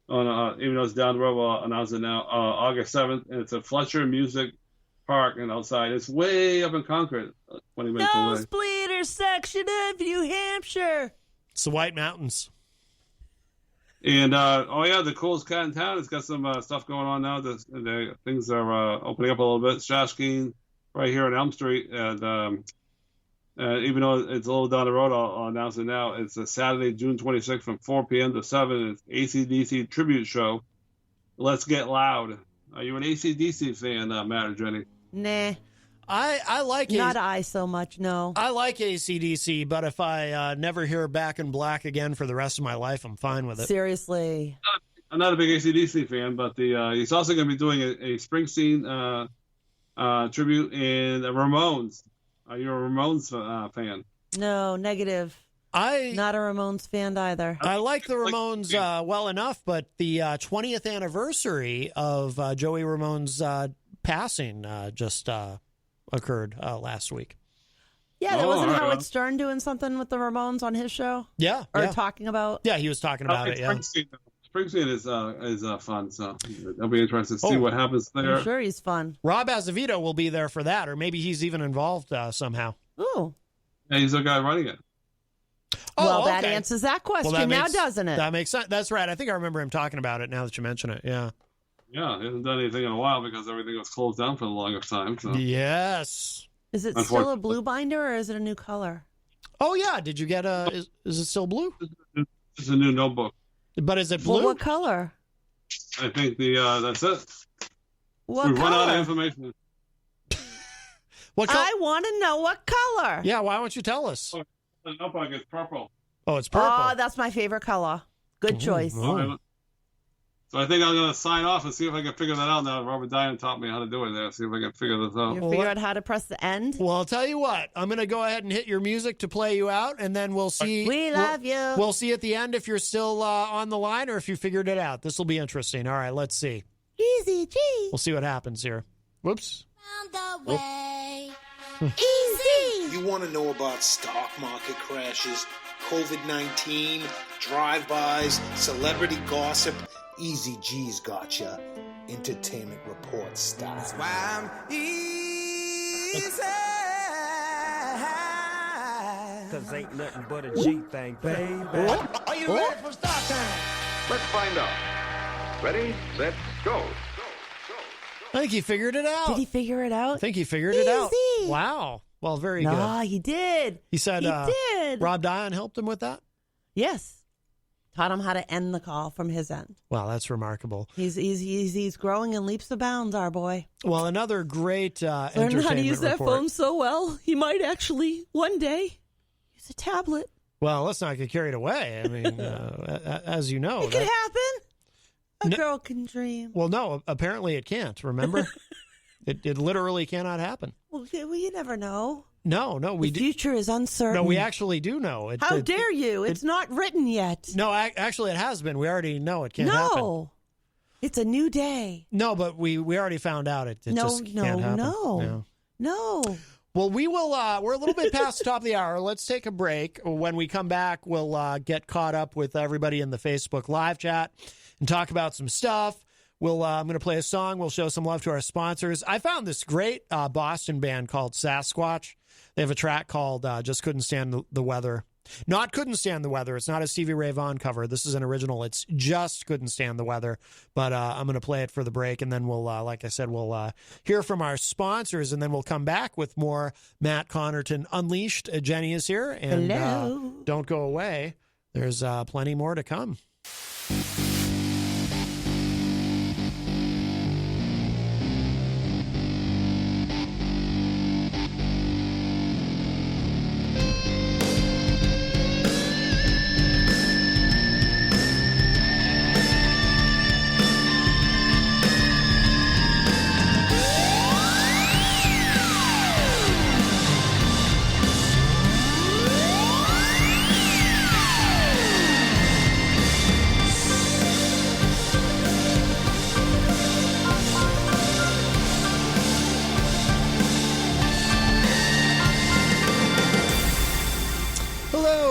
On even though it's down the road, I'll announce it now. August 7th, and it's at Fletcher Music Park and outside. It's way up in Concord, 20 minutes away. Nosebleeder section of New Hampshire. It's the White Mountains. And the coolest cat in town. It's got some stuff going on now. Things are opening up a little bit. Shashkeen right here on Elm Street, and even though it's a little down the road, I'll announce it now. It's a Saturday, June 26th from 4 p.m. to 7. It's AC/DC tribute show. Let's get loud. Are you an AC/DC fan, Matt or Jenny? Nah. I like not I so much. No, I like AC/DC, but if I never hear Back in Black again for the rest of my life, I'm fine with it. Seriously, I'm not a big AC/DC fan, but he's also going to be doing a Springsteen tribute and Ramones. Are you a Ramones fan? No, negative. Not a Ramones fan either. I like the Ramones well enough, but the 20th anniversary of Joey Ramone's passing just occurred last week. Yeah, that wasn't Howard Stern doing something with the Ramones on his show? Yeah. Or talking about? Yeah, he was talking about it, yeah. Springsteen is fun, so I'll be interested to see what happens there. I'm sure he's fun. Rob Azevedo will be there for that, or maybe he's even involved somehow. Ooh. Yeah, he's the guy running it. Well, that answers that question now, doesn't it? That makes sense. That's right. I think I remember him talking about it now that you mention it, yeah. Yeah, he hasn't done anything in a while because everything was closed down for the longest time. So. Yes. Is it still a blue binder, or is it a new color? Oh, yeah. Did you get is it still blue? It's a new notebook. But is it blue? Well, what color? I think that's it. What We've color? run out of information. I want to know what color. Yeah, why don't you tell us? The notebook is purple. Oh, it's purple. Oh, that's my favorite color. Good choice. Oh. So I think I'm going to sign off and see if I can figure that out now. Robert Diane taught me how to do it there. See if I can figure this out. You figure out how to press the end? Well, I'll tell you what. I'm going to go ahead and hit your music to play you out, and then we'll see. We love you. We'll see at the end if you're still on the line or if you figured it out. This will be interesting. All right, let's see. Eazy-G. We'll see what happens here. Whoops. Found the way. Easy. You want to know about stock market crashes, COVID-19, drive-bys, celebrity gossip? Eazy-G's gotcha. Entertainment report style. That's why I'm easy. Cause ain't nothing but a G thing, baby. Are you ready for start time? Let's find out. Ready, set, go. I think he figured it out. Did he figure it out? I think he figured it out. Wow. Well, very good. Nah, he did. He said he did. Rob Diane helped him with that? Yes. Taught him how to end the call from his end. Wow, that's remarkable. He's growing in leaps and bounds, our boy. Well, another great entertainment learned how to use that report. phone so well, he might actually one day use a tablet. Well, let's not get carried away. I mean, as you know, it could happen. A girl can dream. Well, no, apparently it can't. Remember, it literally cannot happen. Well, you never know. No, the future is uncertain. No, we actually do know. How dare you? It's not written yet. No, actually, it has been. We already know it can't happen. No, it's a new day. No, but we already found out it just can't happen. No. Well, we will. We're a little bit past the top of the hour. Let's take a break. When we come back, we'll get caught up with everybody in the Facebook live chat and talk about some stuff. I'm going to play a song. We'll show some love to our sponsors. I found this great Boston band called Sasquatch. They have a track called Just Couldn't Stand the Weather. Not Couldn't Stand the Weather. It's not a Stevie Ray Vaughan cover. This is an original. It's just Couldn't Stand the Weather. But I'm going to play it for the break, and then we'll, like I said, we'll hear from our sponsors, and then we'll come back with more Matt Connarton Unleashed. Jenny is here, and don't go away. There's plenty more to come.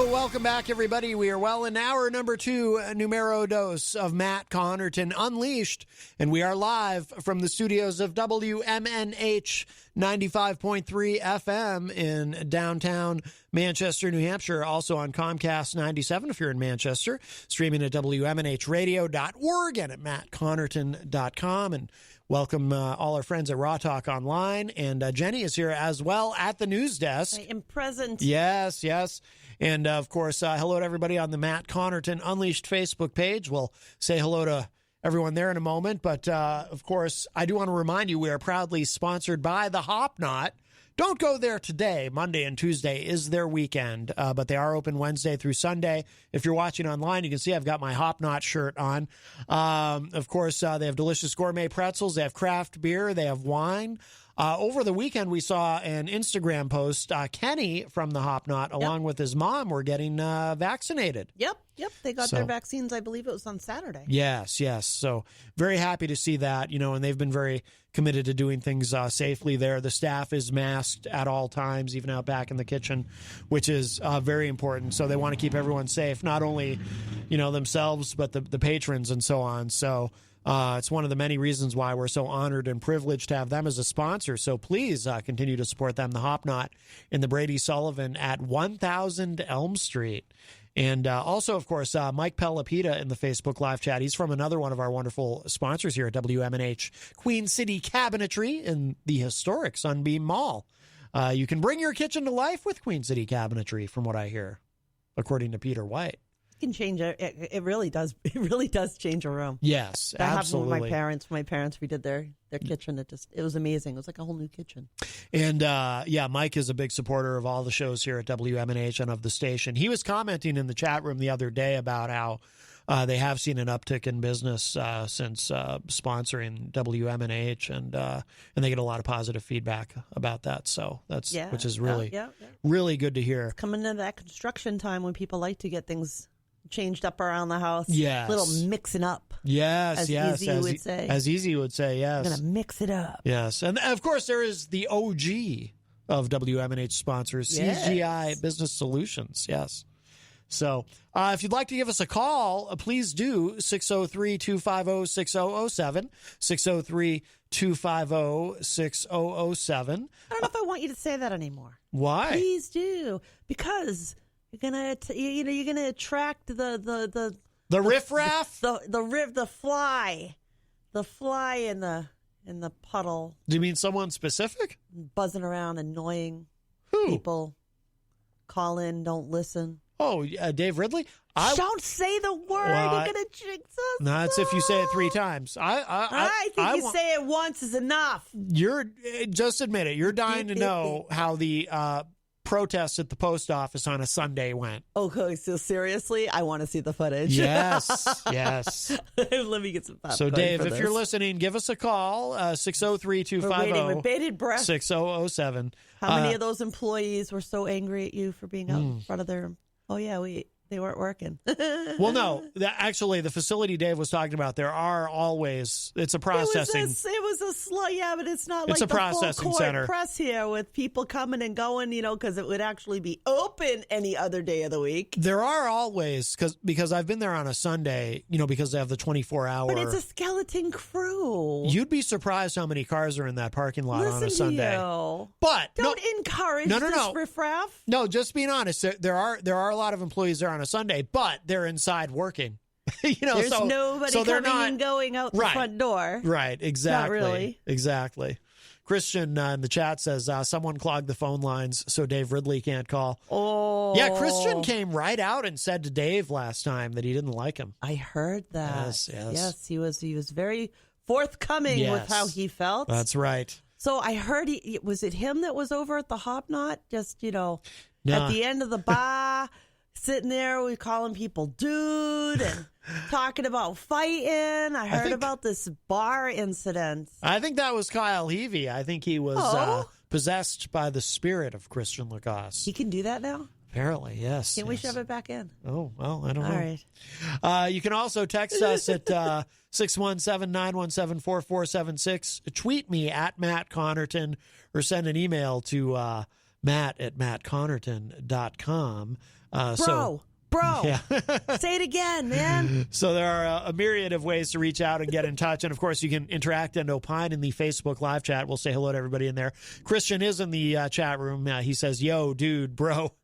Welcome back, everybody. We are well in hour number 2, numero dos of Matt Connarton Unleashed, and we are live from the studios of WMNH 95.3 FM in downtown Manchester, New Hampshire, also on Comcast 97 if you're in Manchester, streaming at WMNHradio.org and at mattconnerton.com, and welcome all our friends at Raw Talk Online, and Jenny is here as well at the news desk. I am present. Yes, yes. And, of course, hello to everybody on the Matt Connarton Unleashed Facebook page. We'll say hello to everyone there in a moment. But, of course, I do want to remind you we are proudly sponsored by the Hop Knot. Don't go there today. Monday and Tuesday is their weekend, but they are open Wednesday through Sunday. If you're watching online, you can see I've got my Hop Knot shirt on. Of course, they have delicious gourmet pretzels. They have craft beer. They have wine. Over the weekend, we saw an Instagram post. Kenny from the Hop Knot, along with his mom, were getting vaccinated. Yep. They got their vaccines. I believe it was on Saturday. Yes. So very happy to see that, and they've been very committed to doing things safely there. The staff is masked at all times, even out back in the kitchen, which is very important. So they want to keep everyone safe, not only, themselves, but the patrons and so on. So it's one of the many reasons why we're so honored and privileged to have them as a sponsor. So please continue to support them. The Hop Knot in the Brady Sullivan at 1000 Elm Street. And also, of course, Mike Pelopita in the Facebook live chat. He's from another one of our wonderful sponsors here at WMNH, Queen City Cabinetry in the historic Sunbeam Mall. You can bring your kitchen to life with Queen City Cabinetry, from what I hear, according to Peter White. Can change it. It really does. It really does change a room. Yes, that absolutely. happened with my parents. My parents redid their kitchen. It was amazing. It was like a whole new kitchen. And Mike is a big supporter of all the shows here at WMNH and of the station. He was commenting in the chat room the other day about how they have seen an uptick in business since sponsoring WMNH, and they get a lot of positive feedback about that. So that's which is really really good to hear. It's coming into that construction time when people like to get things changed up around the house. Yes. Little mixing up. Yes, as Eazy would say. As Eazy would say, yes. I'm going to mix it up. Yes. And, of course, there is the OG of WMNH sponsors, CGI Business Solutions. Yes. So if you'd like to give us a call, please do, 603-250-6007, 603-250-6007. I don't know if I want you to say that anymore. Why? Please do. Because you're gonna attract the riffraff, the fly in the puddle. Do you mean someone specific? Buzzing around, annoying people. Call in, don't listen. Oh, Dave Ridley. Don't say the word. You're gonna jinx us. No, that's if you say it 3 times. I think you say it once is enough. You're just admit it. You're dying to know how the protests at the post office on a Sunday went. Okay, so seriously, I want to see the footage. Yes, yes. Let me get some popcorn. So, Dave, if you're listening, give us a call, 603-250-6007. How many of those employees were so angry at you for being out in front of their... Oh, yeah, we they weren't working. Well, no, actually, the facility Dave was talking about, there are always, it's a processing. It was a slow, yeah, but it's not It's like a the processing full court center. press here with people coming and going, because it would actually be open any other day of the week. There are always, because I've been there on a Sunday, because they have the 24-hour. But it's a skeleton crew. You'd be surprised how many cars are in that parking lot on a Sunday. You. But don't encourage this riffraff. No, just being honest, there are a lot of employees there on a Sunday, but they're inside working. There's nobody coming and going out the front door. Right, exactly. Not really. Exactly. Christian in the chat says someone clogged the phone lines so Dave Ridley can't call. Oh. Yeah, Christian came right out and said to Dave last time that he didn't like him. I heard that. Yes. He was very forthcoming with how he felt. That's right. So I heard was it him that was over at the Hopknot? Just, at the end of the bar, sitting there, we calling people dude and talking about fighting. I heard about this bar incident. I think that was Kyle Heavey. I think he was possessed by the spirit of Christian Lagosse. He can do that now? Apparently, yes. Can we shove it back in? Oh, well, I don't know. All right. You can also text us at 617-917-4476. Tweet me at Matt Connarton or send an email to matt@mattconnerton.com. Bro, yeah. say it again, man. So there are a myriad of ways to reach out and get in touch. And, of course, you can interact and opine in the Facebook live chat. We'll say hello to everybody in there. Christian is in the chat room. He says, yo, dude, bro.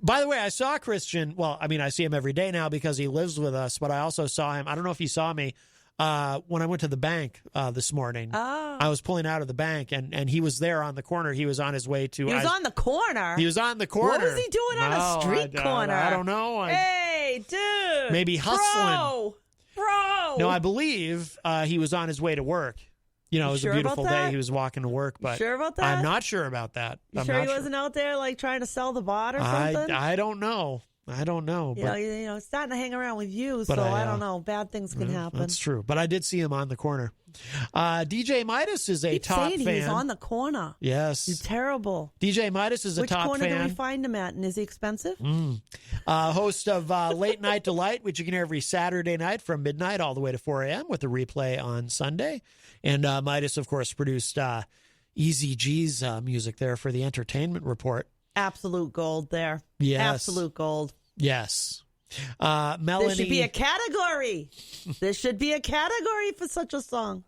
By the way, I saw Christian. Well, I mean, I see him every day now because he lives with us. But I also saw him. I don't know if he saw me when I went to the bank this morning. Oh. I was pulling out of the bank, and he was there on the corner. He was on his way to. He was on the corner. He was on the corner. What was he doing on a street corner? I don't know. Hey, dude. Maybe hustling. Bro. No, I believe he was on his way to work. It was a beautiful day. He was walking to work, but sure about that? I'm not sure about that. You sure he wasn't out there trying to sell the bot or something? I don't know. But, it's starting to hang around with you, so I don't know. Bad things can happen. That's true. But I did see him on the corner. DJ Midas is a top fan. He's on the corner. Yes. He's terrible. DJ Midas is a top fan. Which corner do we find him at, and is he expensive? Host of Late Night Delight, which you can hear every Saturday night from midnight all the way to 4 a.m. with a replay on Sunday. And Midas, of course, produced Eazy-G's music there for the Entertainment Report. Absolute gold there. Yes. Absolute gold. Yes. Melanie. There should be a category. There should be a category for such a song.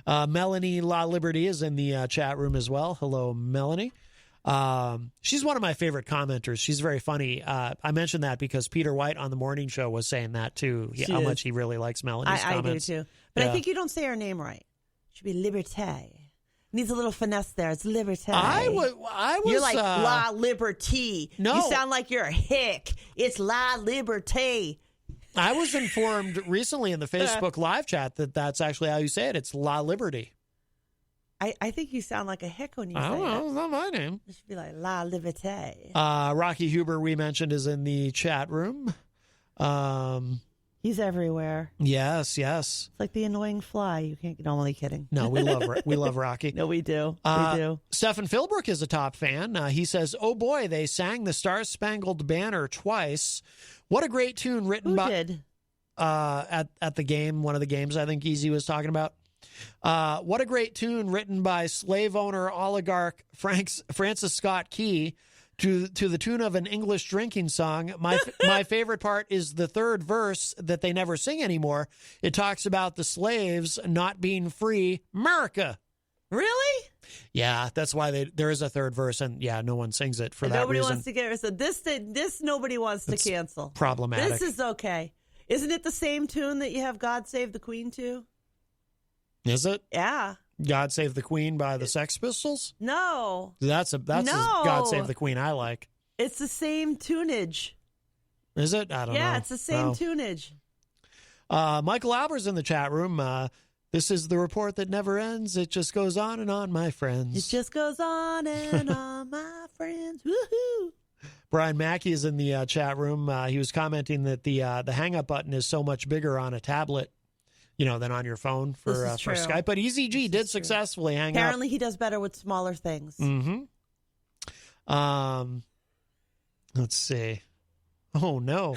Melanie La Liberty is in the chat room as well. Hello, Melanie. She's one of my favorite commenters. She's very funny. I mentioned that because Peter White on the morning show was saying that too, how much he really likes Melanie's comments. I do too. But I think you don't say her name right. It should be Liberté. Needs a little finesse there. It's Liberté. I was. You're like La Liberty. No. You sound like you're a hick. It's La Liberté. I was informed recently in the Facebook live chat that that's actually how you say it. It's La Liberty. I think you sound like a hick when you say it. Well, it's not my name. It should be like La Liberté. Rocky Huber, we mentioned, is in the chat room. He's everywhere. Yes. It's like the annoying fly. You can't. No, I'm only kidding. No, we love Rocky. No, we do. We do. Stephen Philbrook is a top fan. He says, "Oh boy, they sang the Star Spangled Banner twice. What a great tune written by." Who did? At the game, one of the games I think Easy was talking about. What a great tune written by slave owner oligarch Francis Scott Key. To the tune of an English drinking song. My favorite part is the third verse that they never sing anymore. It talks about the slaves not being free. America. Really? Yeah, that's why there is a third verse, and no one sings it for that nobody reason. Wants to get so this nobody wants to cancel. Problematic. This is okay. Isn't it the same tune that you have God Save the Queen to? Is it? Yeah. God Save the Queen by the Sex Pistols? No. That's God Save the Queen I like. It's the same tunage. Is it? I don't know. Yeah, it's the same tunage. Michael Albert's in the chat room. This is the report that never ends. It just goes on and on, my friends. It just goes on and on, my friends. Woohoo! Brian Mackey is in the chat room. He was commenting that the hang up button is so much bigger on a tablet, than on your phone for Skype. But Eazy-G did successfully hang up. Apparently he does better with smaller things. Mm-hmm. Let's see. Oh, no.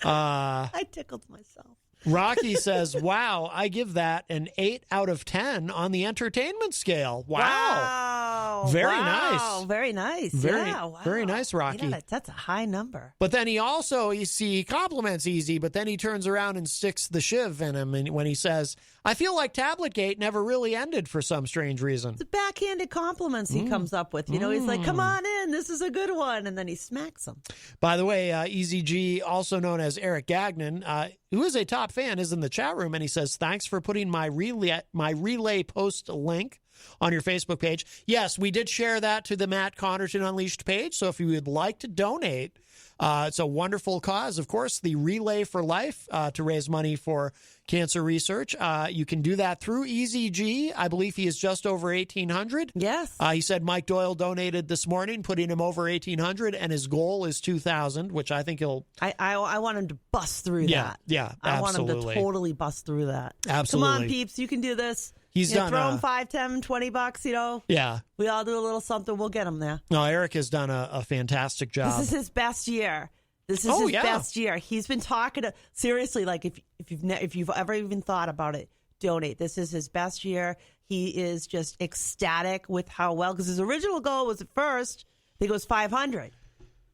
I tickled myself. Rocky says, wow, I give that an 8 out of 10 on the entertainment scale. Wow. Very nice. Very nice. Very nice, Rocky. You know, that's a high number. But then he compliments Eazy, but then he turns around and sticks the shiv in him when he says, I feel like Tabletgate never really ended for some strange reason. The backhanded compliments he comes up with. You know, he's like, come on in, this is a good one. And then he smacks him. By the way, Eazy-G, also known as Eric Gagnon, who is a top fan, is in the chat room, and he says, thanks for putting my relay post link on your Facebook page. Yes, we did share that to the Matt Connarton Unleashed page, so if you would like to donate, it's a wonderful cause, of course, the Relay for Life, to raise money for cancer research. You can do that through Eazy-G. I believe he is just over 1,800. Yes. He said Mike Doyle donated this morning, putting him over 1,800, and his goal is 2,000, which I think he'll... I want him to bust through that. Yeah, absolutely. I want him to totally bust through that. Absolutely. Come on, peeps, you can do this. He's done throw him $5, $10, $20, you know. Yeah. We all do a little something. We'll get him there. No, Eric has done a fantastic job. This is his best year. This is his best year. He's been talking to, seriously, like if you've ever even thought about it, donate. This is his best year. He is just ecstatic with how well, because his original goal was at first, I think it was 500.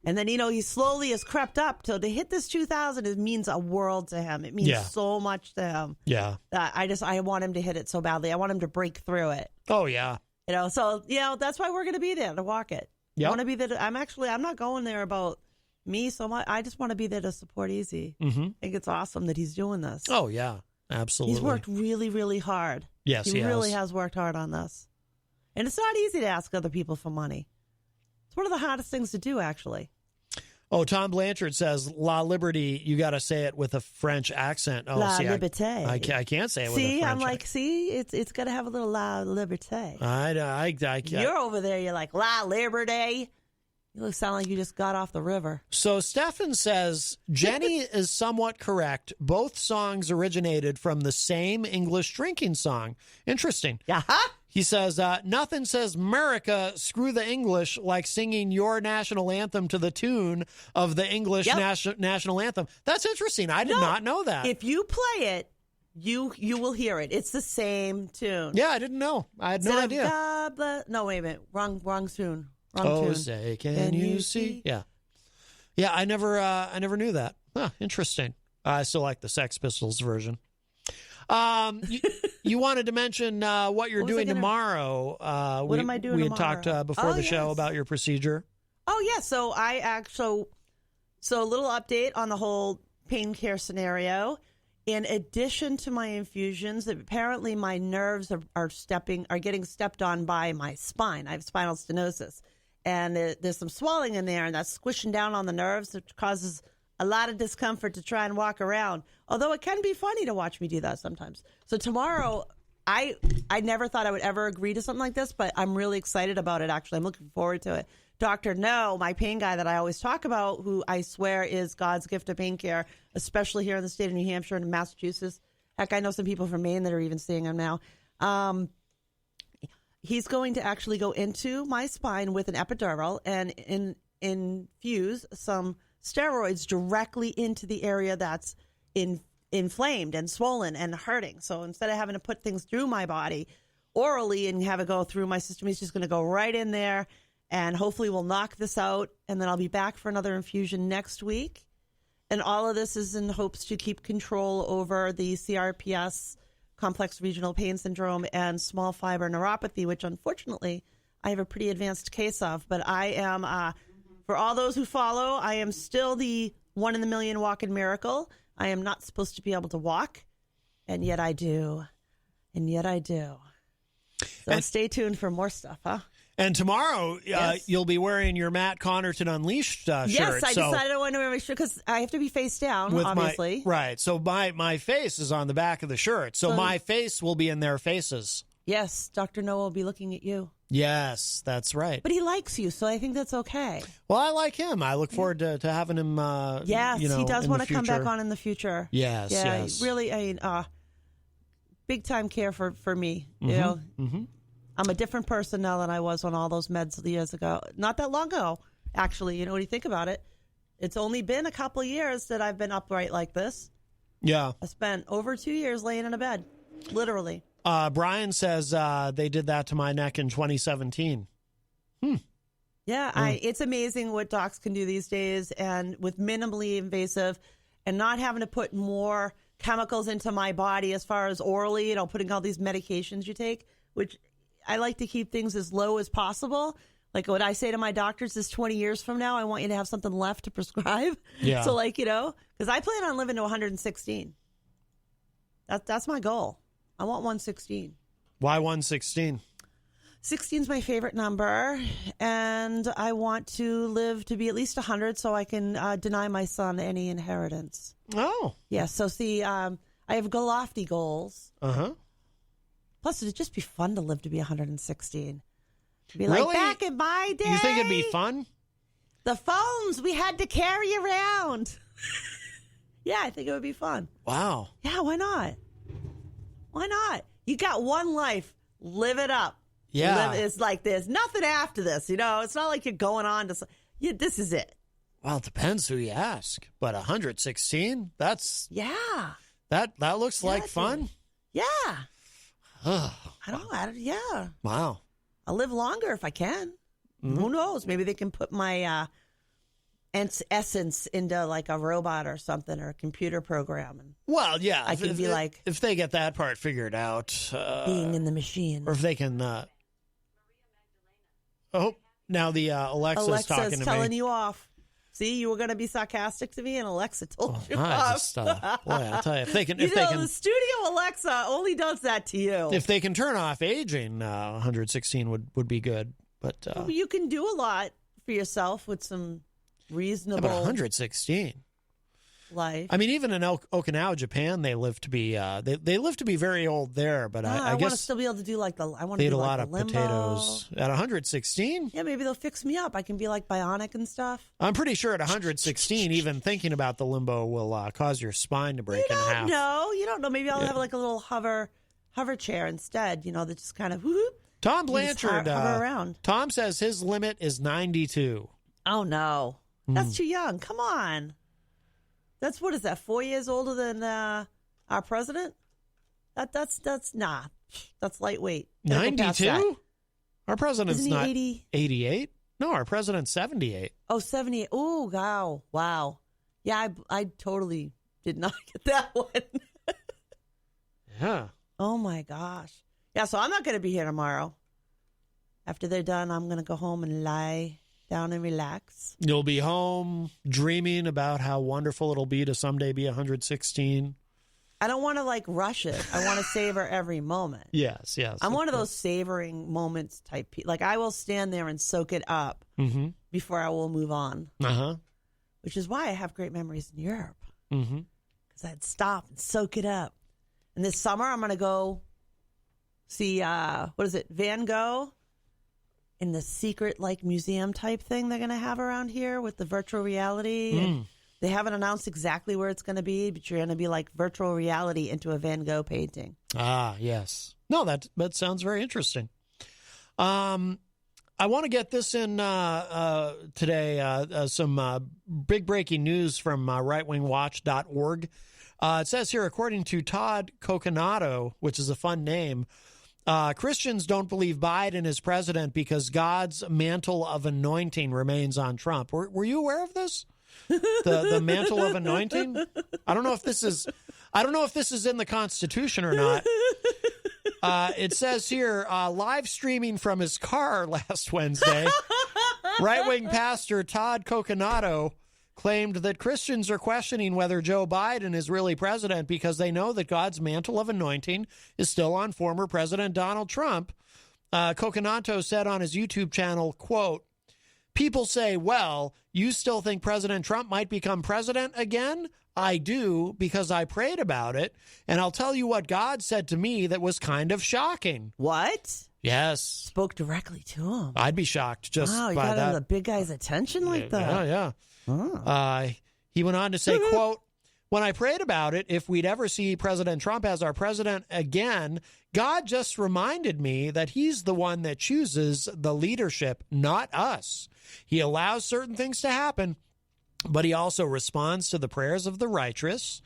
And then, you know, he slowly has crept up till to hit this 2,000. It means a world to him. It means so much to him. Yeah. I want him to hit it so badly. I want him to break through it. Oh, yeah. You know, so, you know, that's why we're going to be there to walk it. Yep. I want to be there. I'm not going there about me so much. I just want to be there to support Eazy. Mm-hmm. I think it's awesome that he's doing this. Oh, yeah. Absolutely. He's worked really, really hard. Yes, he really has worked hard on this. And it's not easy to ask other people for money. It's one of the hardest things to do, actually. Oh, Tom Blanchard says, La Liberty, you got to say it with a French accent. Oh, La Liberté. I can't say it with a French accent. I'm like, it's got to have a little La Liberté. I can't. You're over there, you're like, La Liberté. You sound like you just got off the river. So Stefan says, Jenny is somewhat correct. Both songs originated from the same English drinking song. Interesting. Yeah. He says, nothing says America, screw the English, like singing your national anthem to the tune of the English national anthem. That's interesting. I did not know that. If you play it, you will hear it. It's the same tune. Yeah, I didn't know. I had no idea. No, wait a minute. Wrong tune. Say, can you see? Yeah. Yeah, I never knew that. Huh, interesting. I still like the Sex Pistols version. You wanted to mention what you're doing tomorrow. What am I doing tomorrow? We had talked before the show about your procedure. Oh, yeah. So so a little update on the whole pain care scenario. In addition to my infusions, apparently my nerves are getting stepped on by my spine. I have spinal stenosis. And there's some swelling in there, and that's squishing down on the nerves, which causes a lot of discomfort to try and walk around. Although it can be funny to watch me do that sometimes. So tomorrow, I never thought I would ever agree to something like this, but I'm really excited about it, actually. I'm looking forward to it. Dr. No, my pain guy that I always talk about, who I swear is God's gift of pain care, especially here in the state of New Hampshire and Massachusetts. Heck, I know some people from Maine that are even seeing him now. He's going to actually go into my spine with an epidural and infuse some steroids directly into the area that's inflamed and swollen and hurting. So instead of having to put things through my body orally and have it go through my system, he's just going to go right in there, and hopefully we'll knock this out, and then I'll be back for another infusion next week. And all of this is in hopes to keep control over the CRPS, complex regional pain syndrome, and small fiber neuropathy, which unfortunately I have a pretty advanced case of. But I am, for all those who follow, I am still the 1 in a million walking miracle. I am not supposed to be able to walk, and yet I do. So stay tuned for more stuff, huh? And tomorrow, you'll be wearing your Matt Connarton Unleashed shirt. Yes, I decided I wanted to wear my shirt because I have to be face down, obviously. Right. So my face is on the back of the shirt. So my face will be in their faces. Yes, Dr. Noah will be looking at you. Yes, that's right. But he likes you, so I think that's okay. Well, I like him. I look forward to having him, yes, he does want to come back on in the future. Yes, yes. Really, big time care for me, you know. Mm-hmm. I'm a different person now than I was on all those meds years ago. Not that long ago, actually. You know, when you think about it, It's only been a couple of years that I've been upright like this. Yeah. I spent over 2 years laying in a bed, literally. Brian says they did that to my neck in 2017. Yeah, it's amazing what docs can do these days, and with minimally invasive and not having to put more chemicals into my body as far as orally, putting all these medications you take, which I like to keep things as low as possible. Like what I say to my doctors is 20 years from now, I want you to have something left to prescribe. Yeah. So because I plan on living to 116. That's my goal. I want 116. Why 116? 16 is my favorite number, and I want to live to be at least 100 so I can deny my son any inheritance. Oh. Yeah, so see, I have lofty goals. Uh-huh. Plus, it'd just be fun to live to be 116. Be really? Like back in my day. You think it'd be fun? The phones we had to carry around. Yeah, I think it would be fun. Wow. Yeah, why not? Why not? You got one life. Live it up. Yeah. It's like there's nothing after this, It's not like you're going on to... this is it. Well, it depends who you ask. But 116? That's... Yeah. That looks like fun? Yeah. I don't... Yeah. Wow. I'll live longer if I can. Mm-hmm. Who knows? Maybe they can put my essence into like a robot or something, or a computer program. And well, yeah. I can be like... If they get that part figured out. Being in the machine. Or if they can... now the Alexa's talking to me. telling you off. See, you were going to be sarcastic to me, and Alexa told you off. Boy, I'll tell you, if they can, the studio Alexa only does that to you. If they can turn off aging, 116 would be good. But you can do a lot for yourself with some reasonable. But 116 life. I mean, even in Okinawa, Japan, they live to be they live to be very old there. But I guess want to still be able to do like I want to eat a like lot of limbo. Potatoes at 116. Yeah, maybe they'll fix me up. I can be like bionic and stuff. I'm pretty sure at 116, even thinking about the limbo will cause your spine to break in half. You don't know. Maybe I'll have like a little hover chair instead. That just kind of whoop. Tom Blanchard hover around. Tom says his limit is 92. Oh no, that's too young. Come on. That's what is that? 4 years older than our president? That's lightweight. 92? Our president's Isn't he not 80? 88. No, our president's 78. Oh, 78. Oh, wow. Yeah, I totally did not get that one. Yeah. Oh my gosh. Yeah, so I'm not going to be here tomorrow. After they're done, I'm going to go home and lie down and relax. You'll be home dreaming about how wonderful it'll be to someday be 116. I don't want to rush it. I want to savor every moment. Yes. I'm one of those savoring moments type people. Like I will stand there and soak it up before I will move on. Uh-huh. Which is why I have great memories in Europe. Mm-hmm. Because I'd stop and soak it up. And this summer I'm going to go see, Van Gogh? In the secret museum type thing they're going to have around here with the virtual reality. And they haven't announced exactly where it's going to be, but you're going to be virtual reality into a Van Gogh painting. Ah, yes. No, that sounds very interesting. I want to get this in today, some big breaking news from rightwingwatch.org. It says here, according to Todd Coconato, which is a fun name, Christians don't believe Biden is president because God's mantle of anointing remains on Trump. Were you aware of this? The mantle of anointing? I don't know if this is in the Constitution or not. It says here, live streaming from his car last Wednesday, right-wing pastor Todd Coconato claimed that Christians are questioning whether Joe Biden is really president because they know that God's mantle of anointing is still on former President Donald Trump. Coconato said on his YouTube channel, quote, "People say, well, you still think President Trump might become president again? I do, because I prayed about it, and I'll tell you what God said to me that was kind of shocking." What? Yes. Spoke directly to him. I'd be shocked just wow, you by got that. the big guy's attention like that. Yeah. Oh. He went on to say, quote, "When I prayed about it, if we'd ever see President Trump as our president again, God just reminded me that he's the one that chooses the leadership, not us. He allows certain things to happen, but he also responds to the prayers of the righteous.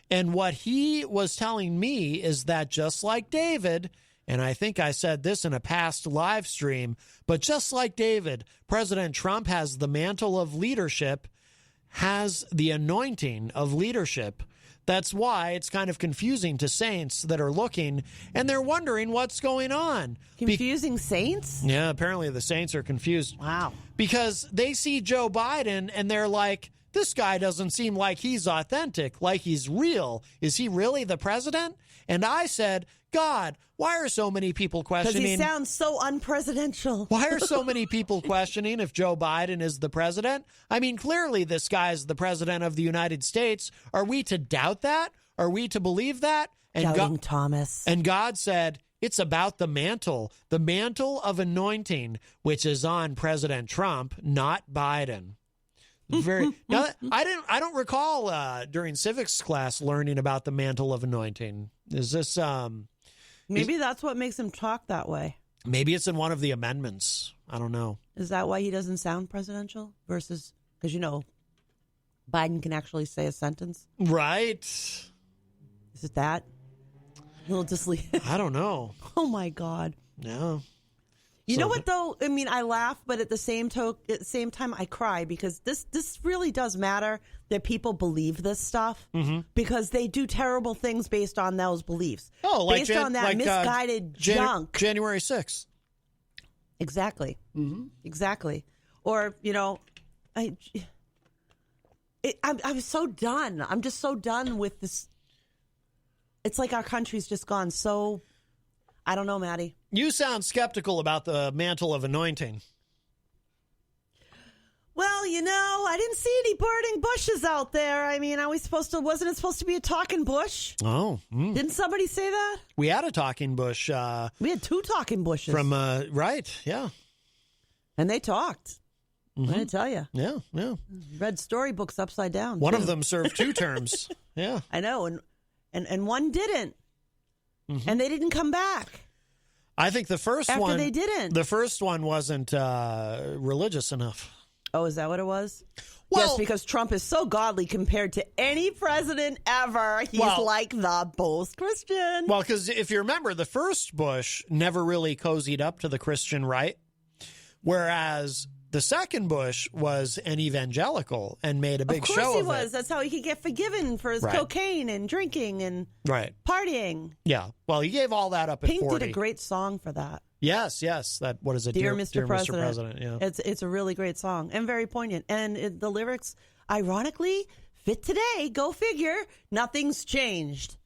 And what he was telling me is that just like David, and I think I said this in a past live stream, but just like David, President Trump has the mantle of leadership, has the anointing of leadership. That's why it's kind of confusing to saints that are looking, and they're wondering what's going on. Confusing saints? Yeah, apparently the saints are confused. Wow. Because they see Joe Biden, and they're like, this guy doesn't seem like he's authentic, like he's real. Is he really the president? And I said, God, why are so many people questioning? Because he sounds so unpresidential. Why are so many people questioning if Joe Biden is the president? I mean, clearly this guy is the president of the United States. Are we to doubt that? Are we to believe that? And Doubting Thomas. And God said, it's about the mantle of anointing, which is on President Trump, not Biden. Now, I don't recall during civics class learning about the mantle of anointing. Is this maybe that's what makes him talk that way? Maybe it's in one of the amendments. I don't know. Is that why he doesn't sound presidential versus because Biden can actually say a sentence? Right. Is it that? Little I don't know. Oh my God. No. You know what, though? I mean, I laugh, but at the same time, I cry because this really does matter that people believe this stuff because they do terrible things based on those beliefs. Oh, like based on that misguided junk. January 6th. Exactly. Exactly. Or, I'm so done. I'm just so done with this. It's like our country's just gone so, I don't know, Maddie. You sound skeptical about the mantle of anointing. Well, I didn't see any burning bushes out there. I mean, wasn't it supposed to be a talking bush? Oh. Didn't somebody say that? We had a talking bush. We had 2 talking bushes. Right, yeah. And they talked. I'm going to tell you. Yeah. Read storybooks upside down. One of them served 2 terms. Yeah. I know, and one didn't. And they didn't come back. I think the first After one. they didn't. The first one wasn't religious enough. Oh, is that what it was? Well, yes, because Trump is so godly compared to any president ever. He's like the most Christian. Well, because if you remember, the first Bush never really cozied up to the Christian right, whereas the second Bush was an evangelical and made a big show of it. Of course he was. That's how he could get forgiven for his cocaine and drinking and partying. Yeah. Well, he gave all that up at 40. Pink did a great song for that. Yes. That, what is it? Dear Mr. President. Yeah. It's a really great song and very poignant. And the lyrics, ironically, fit today. Go figure. Nothing's changed.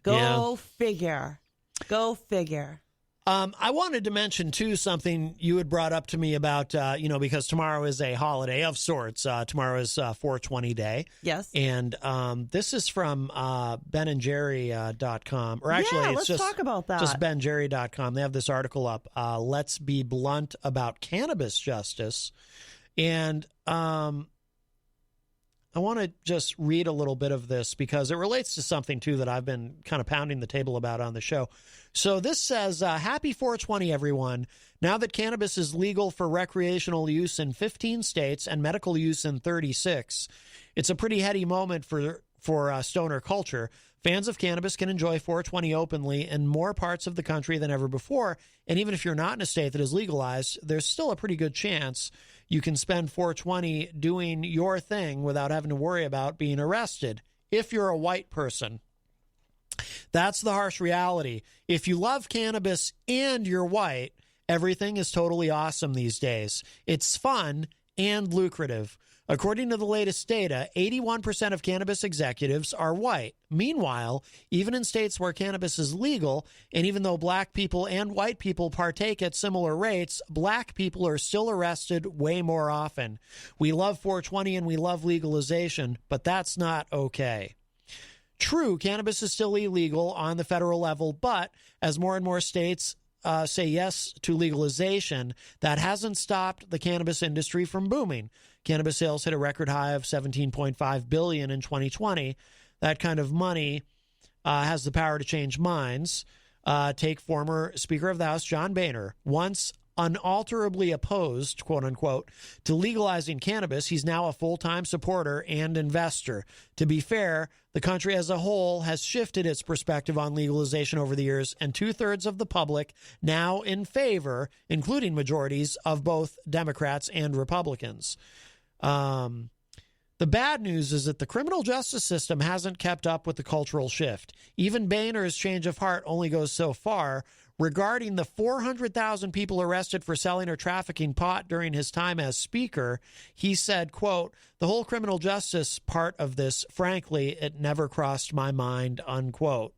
Go figure. Go figure. I wanted to mention, too, something you had brought up to me about, because tomorrow is a holiday of sorts. Tomorrow is 420 Day. Yes. And this is from benandjerry.com. Or actually, it's let's talk about that. Just benjerry.com. They have this article up, Let's Be Blunt About Cannabis Justice. And I want to just read a little bit of this because it relates to something, too, that I've been kind of pounding the table about on the show. So this says, happy 420, everyone. Now that cannabis is legal for recreational use in 15 states and medical use in 36, it's a pretty heady moment for stoner culture. Fans of cannabis can enjoy 420 openly in more parts of the country than ever before. And even if you're not in a state that is legalized, there's still a pretty good chance you can spend 420 doing your thing without having to worry about being arrested if you're a white person. That's the harsh reality. If you love cannabis and you're white, everything is totally awesome these days. It's fun and lucrative. According to the latest data, 81% of cannabis executives are white. Meanwhile, even in states where cannabis is legal, and even though black people and white people partake at similar rates, black people are still arrested way more often. We love 420 and we love legalization, but that's not okay. True, cannabis is still illegal on the federal level, but as more and more states say yes to legalization, that hasn't stopped the cannabis industry from booming. Cannabis sales hit a record high of $17.5 billion in 2020. That kind of money has the power to change minds. Take former Speaker of the House John Boehner. Once unalterably opposed, quote unquote, to legalizing cannabis, he's now a full-time supporter and investor. To be fair, the country as a whole has shifted its perspective on legalization over the years, and 2/3 of the public now in favor, including majorities of both Democrats and Republicans. The bad news is that the criminal justice system hasn't kept up with the cultural shift. Even Boehner's change of heart only goes so far. Regarding the 400,000 people arrested for selling or trafficking pot during his time as speaker, he said, quote, "The whole criminal justice part of this, frankly, it never crossed my mind," unquote.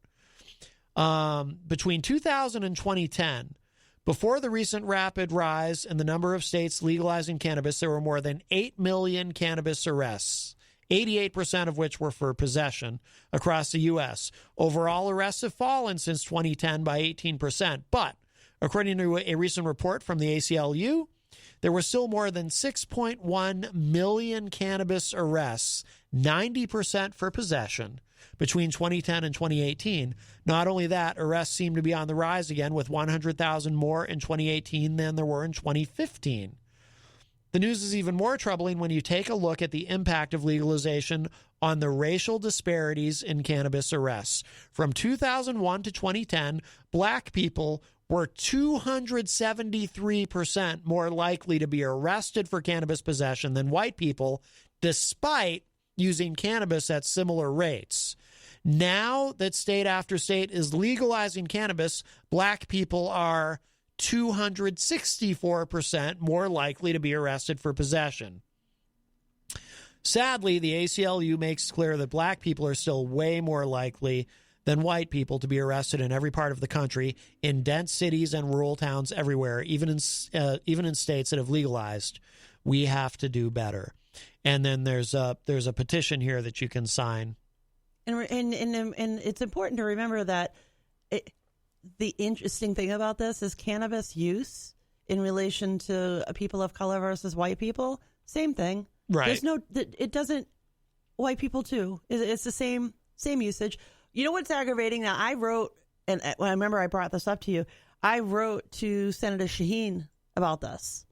Between 2000 and 2010, before the recent rapid rise in the number of states legalizing cannabis, there were more than 8 million cannabis arrests, 88% of which were for possession across the U.S. Overall arrests have fallen since 2010 by 18%. But according to a recent report from the ACLU, there were still more than 6.1 million cannabis arrests, 90% for possession, between 2010 and 2018. Not only that, arrests seem to be on the rise again, with 100,000 more in 2018 than there were in 2015. The news is even more troubling when you take a look at the impact of legalization on the racial disparities in cannabis arrests. From 2001 to 2010, black people were 273% more likely to be arrested for cannabis possession than white people, despite using cannabis at similar rates. Now that state after state is legalizing cannabis, black people are 264% more likely to be arrested for possession. Sadly, the ACLU makes clear that black people are still way more likely than white people to be arrested in every part of the country, in dense cities and rural towns everywhere, even in states that have legalized. We have to do better. And then there's a petition here that you can sign. And it's important to remember that the interesting thing about this is cannabis use in relation to people of color versus white people. Same thing. Right. It doesn't. White people too. It's the same usage. You know what's aggravating? Now I wrote, and I remember I brought this up to you. I wrote to Senator Shaheen about this,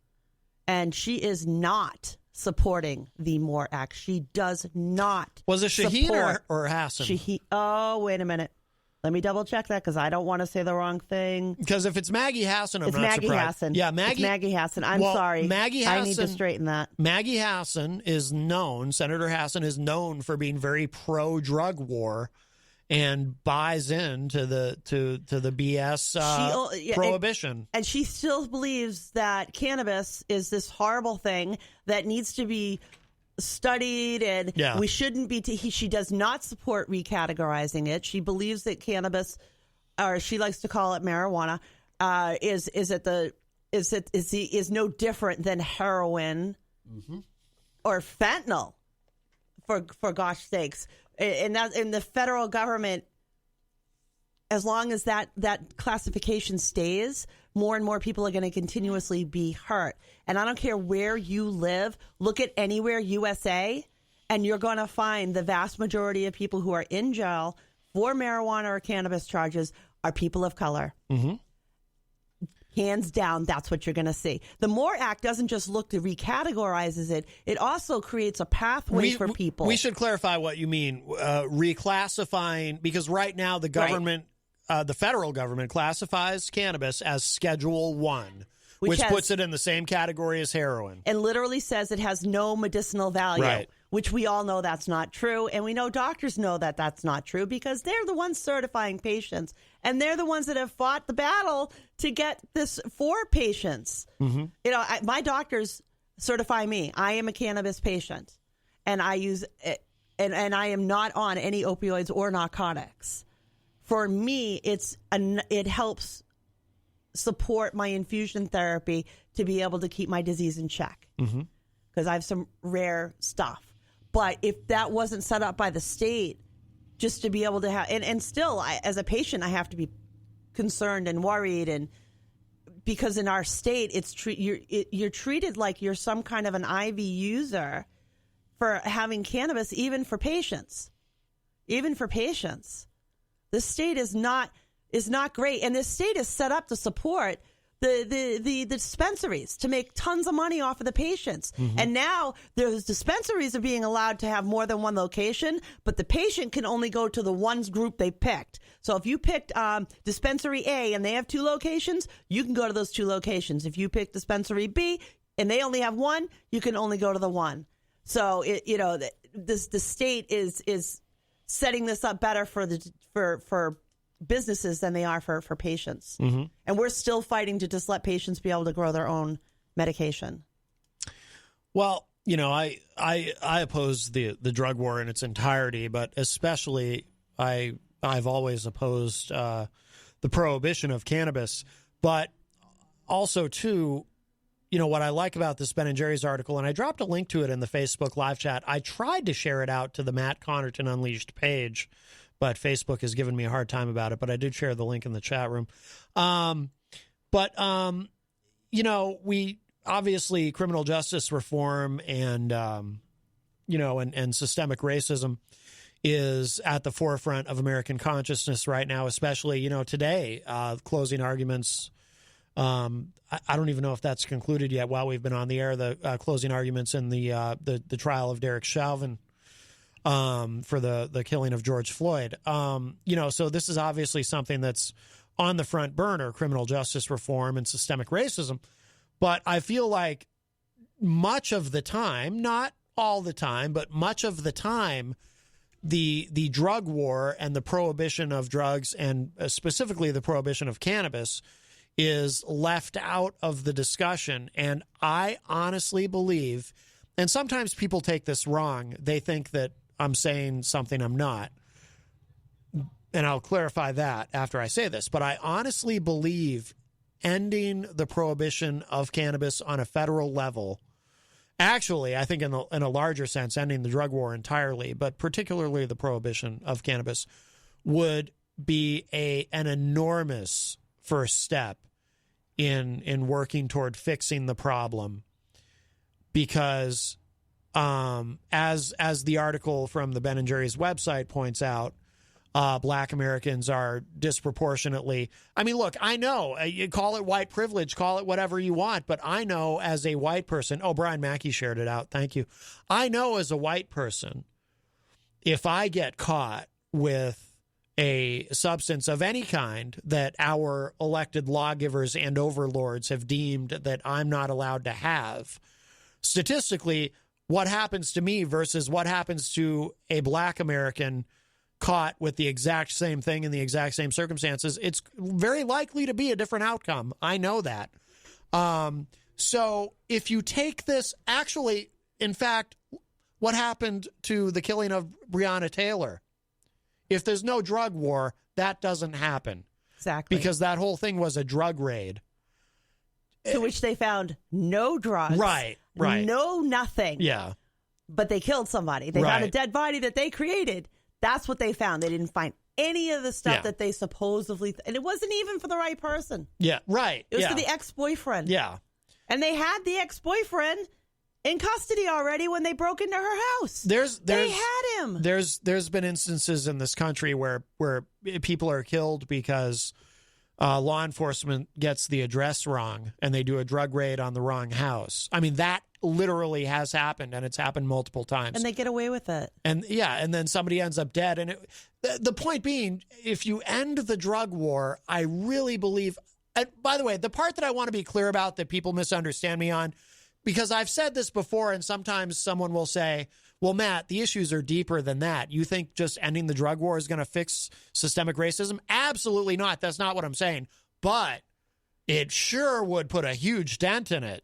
and she is not supporting the MORE Act. She does not. Was it Shaheen or Hassan? Shaheen. Oh, wait a minute. Let me double check that because I don't want to say the wrong thing. Because if it's Maggie Hassan, it's not Maggie surprised. Hassan. Yeah, Maggie. It's Maggie Hassan. I'm sorry. Maggie Hassan, I need to straighten that. Maggie Hassan is known. Senator Hassan is known for being very pro-drug war, and buys into the BS prohibition. And she still believes that cannabis is this horrible thing that needs to be studied, and we shouldn't be. She does not support recategorizing it. She believes that cannabis, or she likes to call it marijuana, is no different than heroin or fentanyl. For gosh sakes. And in the federal government, as long as that classification stays, more and more people are going to continuously be hurt. And I don't care where you live. Look at anywhere USA, and you're going to find the vast majority of people who are in jail for marijuana or cannabis charges are people of color. Mm-hmm. Hands down, that's what you're going to see. The MORE Act doesn't just look to recategorizes it. It also creates a pathway for people. We should clarify what you mean, reclassifying, because right now the government, the federal government, classifies cannabis as Schedule 1, which puts it in the same category as heroin. And literally says it has no medicinal value, which we all know that's not true. And we know doctors know that that's not true because they're the ones certifying patients. And they're the ones that have fought the battle to get this for patients. Mm-hmm. You know, my doctors certify me. I am a cannabis patient, and I use it, and I am not on any opioids or narcotics. For me, it helps support my infusion therapy to be able to keep my disease in check because I have some rare stuff. But if that wasn't set up by the state, just to be able to have, and still, as a patient, I have to be concerned and worried, and because in our state, you're treated like you're some kind of an IV user for having cannabis, even for patients. Even for patients, the state is not great, and this state is set up to support the dispensaries to make tons of money off of the patients. And now those dispensaries are being allowed to have more than one location, but the patient can only go to the one group they picked. So if you picked dispensary A and they have 2 locations, you can go to those 2 locations. If you pick dispensary B and they only have 1, you can only go to the 1. So the state is setting this up better for businesses than they are for patients. And we're still fighting to just let patients be able to grow their own medication. Well, I oppose the drug war in its entirety, but especially I've always opposed the prohibition of cannabis. But also, too, what I like about this Ben & Jerry's article, and I dropped a link to it in the Facebook live chat. I tried to share it out to the Matt Connarton Unleashed page, but Facebook has given me a hard time about it. But I did share the link in the chat room. We obviously criminal justice reform and systemic racism is at the forefront of American consciousness right now, especially, today, closing arguments. I don't even know if that's concluded yet while we've been on the air, the closing arguments in the trial of Derek Chauvin for the killing of George Floyd. So this is obviously something that's on the front burner, criminal justice reform and systemic racism. But I feel like much of the time, not all the time, but much of the time, the drug war and the prohibition of drugs and specifically the prohibition of cannabis is left out of the discussion. And I honestly believe, and sometimes people take this wrong, they think that I'm saying something I'm not. And I'll clarify that after I say this. But I honestly believe ending the prohibition of cannabis on a federal level, actually, I think in a larger sense, ending the drug war entirely, but particularly the prohibition of cannabis, would be an enormous first step in working toward fixing the problem. Because as the article from the Ben & Jerry's website points out, Black Americans are disproportionately. I mean, look, I know you call it white privilege, call it whatever you want, but I know as a white person. Oh, Brian Mackey shared it out. Thank you. I know as a white person, if I get caught with a substance of any kind that our elected lawgivers and overlords have deemed that I'm not allowed to have, statistically, what happens to me versus what happens to a Black American caught with the exact same thing in the exact same circumstances, it's very likely to be a different outcome. I know that. So if you take this, actually, in fact, what happened to the killing of Breonna Taylor? If there's no drug war, that doesn't happen. Exactly. Because that whole thing was a drug raid. To which they found no drugs. Right. No nothing. Yeah. But they killed somebody. They found a dead body that they created. That's what they found. They didn't find any of the stuff that they supposedly... and it wasn't even for the right person. Yeah, right. It was for the ex-boyfriend. Yeah. And they had the ex-boyfriend in custody already when they broke into her house. They had him. There's been instances in this country where people are killed because law enforcement gets the address wrong and they do a drug raid on the wrong house. I mean, that literally has happened, and it's happened multiple times. And they get away with it. And and then somebody ends up dead. And the point being, if you end the drug war, I really believe. And by the way, the part that I want to be clear about that people misunderstand me on, because I've said this before, and sometimes someone will say, well, Matt, the issues are deeper than that. You think just ending the drug war is going to fix systemic racism? Absolutely not. That's not what I'm saying. But it sure would put a huge dent in it.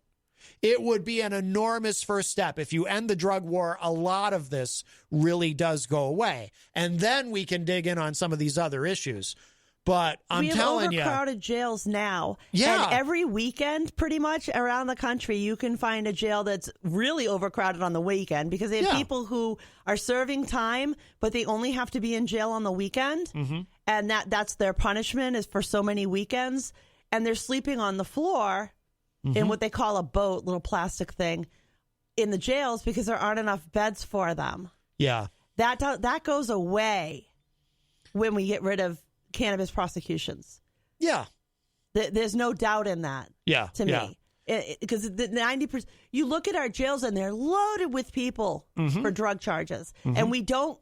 It would be an enormous first step. If you end the drug war, a lot of this really does go away. And then we can dig in on some of these other issues. But I'm telling you, we have overcrowded jails now. Yeah. And every weekend, pretty much around the country, you can find a jail that's really overcrowded on the weekend because they have people who are serving time, but they only have to be in jail on the weekend. Mm-hmm. And that's their punishment is for so many weekends. And they're sleeping on the floor in what they call a boat, little plastic thing, in the jails because there aren't enough beds for them. Yeah. That goes away when we get rid of cannabis prosecutions. Yeah. There's no doubt in that. Yeah. To me. Because the 90%, you look at our jails and they're loaded with people for drug charges, and we don't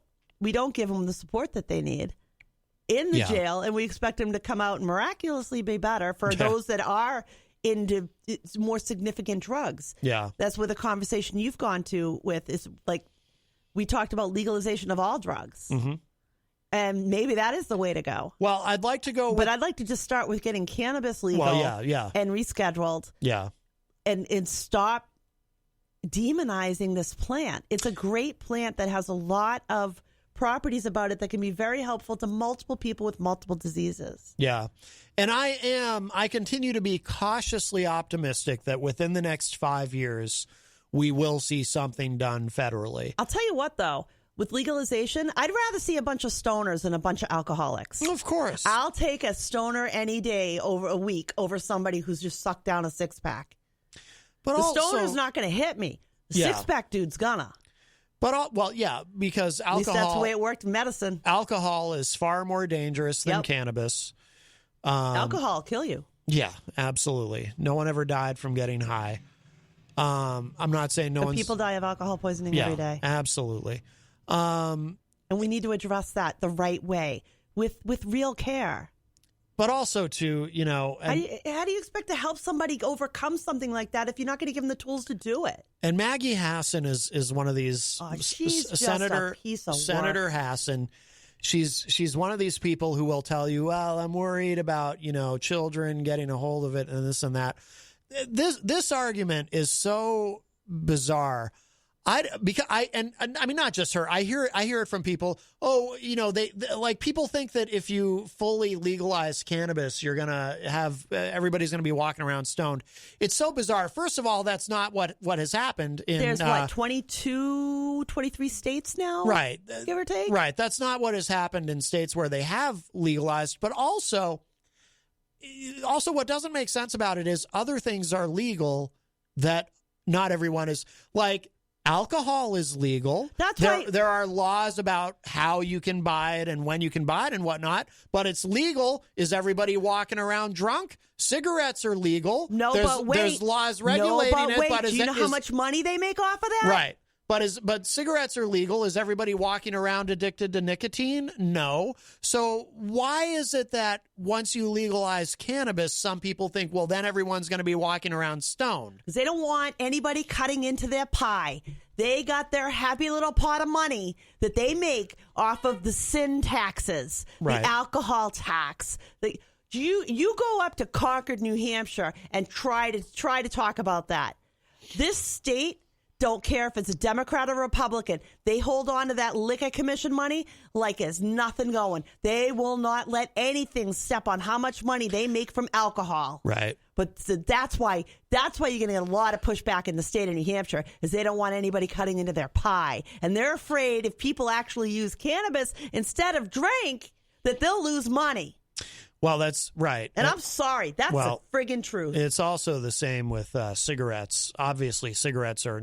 give them the support that they need in the jail, and we expect them to come out and miraculously be better for those that are into more significant drugs. Yeah, that's where the conversation you've gone to with is like we talked about legalization of all drugs. And maybe that is the way to go. Well, I'd like to go but I'd like to just start with getting cannabis legal and rescheduled. Yeah. And stop demonizing this plant. It's a great plant that has a lot of properties about it that can be very helpful to multiple people with multiple diseases. Yeah. And I continue to be cautiously optimistic that within the next 5 years, we will see something done federally. I'll tell you what, though. With legalization, I'd rather see a bunch of stoners than a bunch of alcoholics. Of course. I'll take a stoner any day over a week over somebody who's just sucked down a six-pack. But the also, stoner's not going to hit me. The six-pack dude's gonna. But, because alcohol... At least that's the way it worked in medicine. Alcohol is far more dangerous than cannabis. Alcohol will kill you. Yeah, absolutely. No one ever died from getting high. I'm not saying but people die of alcohol poisoning every day. Absolutely. And we need to address that the right way with real care. But also to, how do you expect to help somebody overcome something like that if you're not going to give them the tools to do it? And Maggie Hassan is one of these. She's Senator just a piece of Senator work. Hassan. She's one of these people who will tell you, well, I'm worried about, children getting a hold of it and this and that. This argument is so bizarre. I mean, not just her. I hear it from people. Oh, they like people think that if you fully legalize cannabis, you're gonna have everybody's gonna be walking around stoned. It's so bizarre. First of all, that's not what has happened. There's 22, 23 states now, right? Give or take. Right. That's not what has happened in states where they have legalized. But also, what doesn't make sense about it is other things are legal that not everyone is like. Alcohol is legal. That's right. There are laws about how you can buy it and when you can buy it and whatnot, but it's legal. Is everybody walking around drunk? Cigarettes are legal. No, but wait. There's laws regulating it. But do you know how much money they make off of that? Right. But cigarettes are legal. Is everybody walking around addicted to nicotine? No. So why is it that once you legalize cannabis, some people think, well, then everyone's going to be walking around stoned? Because they don't want anybody cutting into their pie. They got their happy little pot of money that they make off of the sin taxes, right. The alcohol tax. You go up to Concord, New Hampshire, and try to talk about that. This state. Don't care if it's a Democrat or Republican. They hold on to that liquor commission money like it's nothing going. They will not let anything step on how much money they make from alcohol. Right. But that's why you're going to get a lot of pushback in the state of New Hampshire is they don't want anybody cutting into their pie. And they're afraid if people actually use cannabis instead of drink that they'll lose money. Well, that's right. And I'm sorry. That's the friggin' truth. It's also the same with cigarettes. Obviously, cigarettes are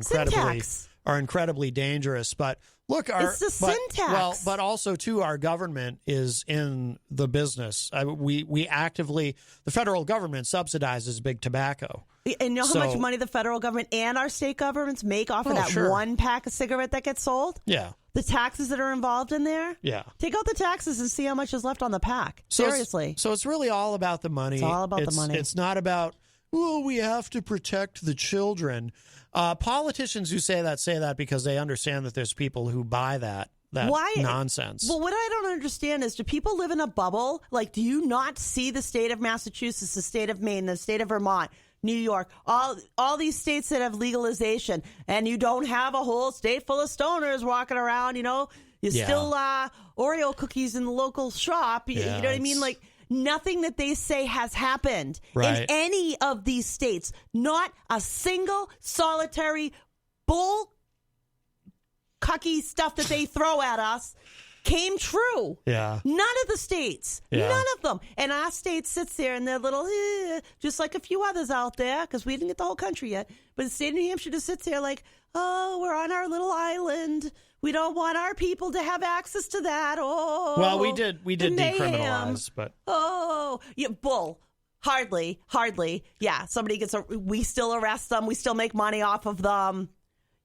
incredibly dangerous. But look, it's the sin tax. But also, too, our government is in the business. We actively, the federal government subsidizes big tobacco. And you know how much money the federal government and our state governments make off of that one pack of cigarette that gets sold? Yeah. The taxes that are involved in there? Yeah. Take out the taxes and see how much is left on the pack. Seriously. So it's really all about the money. It's all about the money. It's not about, we have to protect the children. Politicians who say that because they understand that there's people who buy that nonsense. Well, what I don't understand is, do people live in a bubble? Like, do you not see the state of Massachusetts, the state of Maine, the state of Vermont, New York, all these states that have legalization, and you don't have a whole state full of stoners walking around, you still Oreo cookies in the local shop. You know what I mean? Like, nothing that they say has happened in any of these states. Not a single solitary bull cucky stuff that they throw at us came true. Yeah. None of the states. Yeah. None of them. And our state sits there and they're little, just like a few others out there, because we didn't get the whole country yet. But the state of New Hampshire just sits there like, oh, we're on our little island. We don't want our people to have access to that. Oh. Well, we did decriminalize, but. Oh, bull. Hardly. Yeah, somebody we still arrest them. We still make money off of them.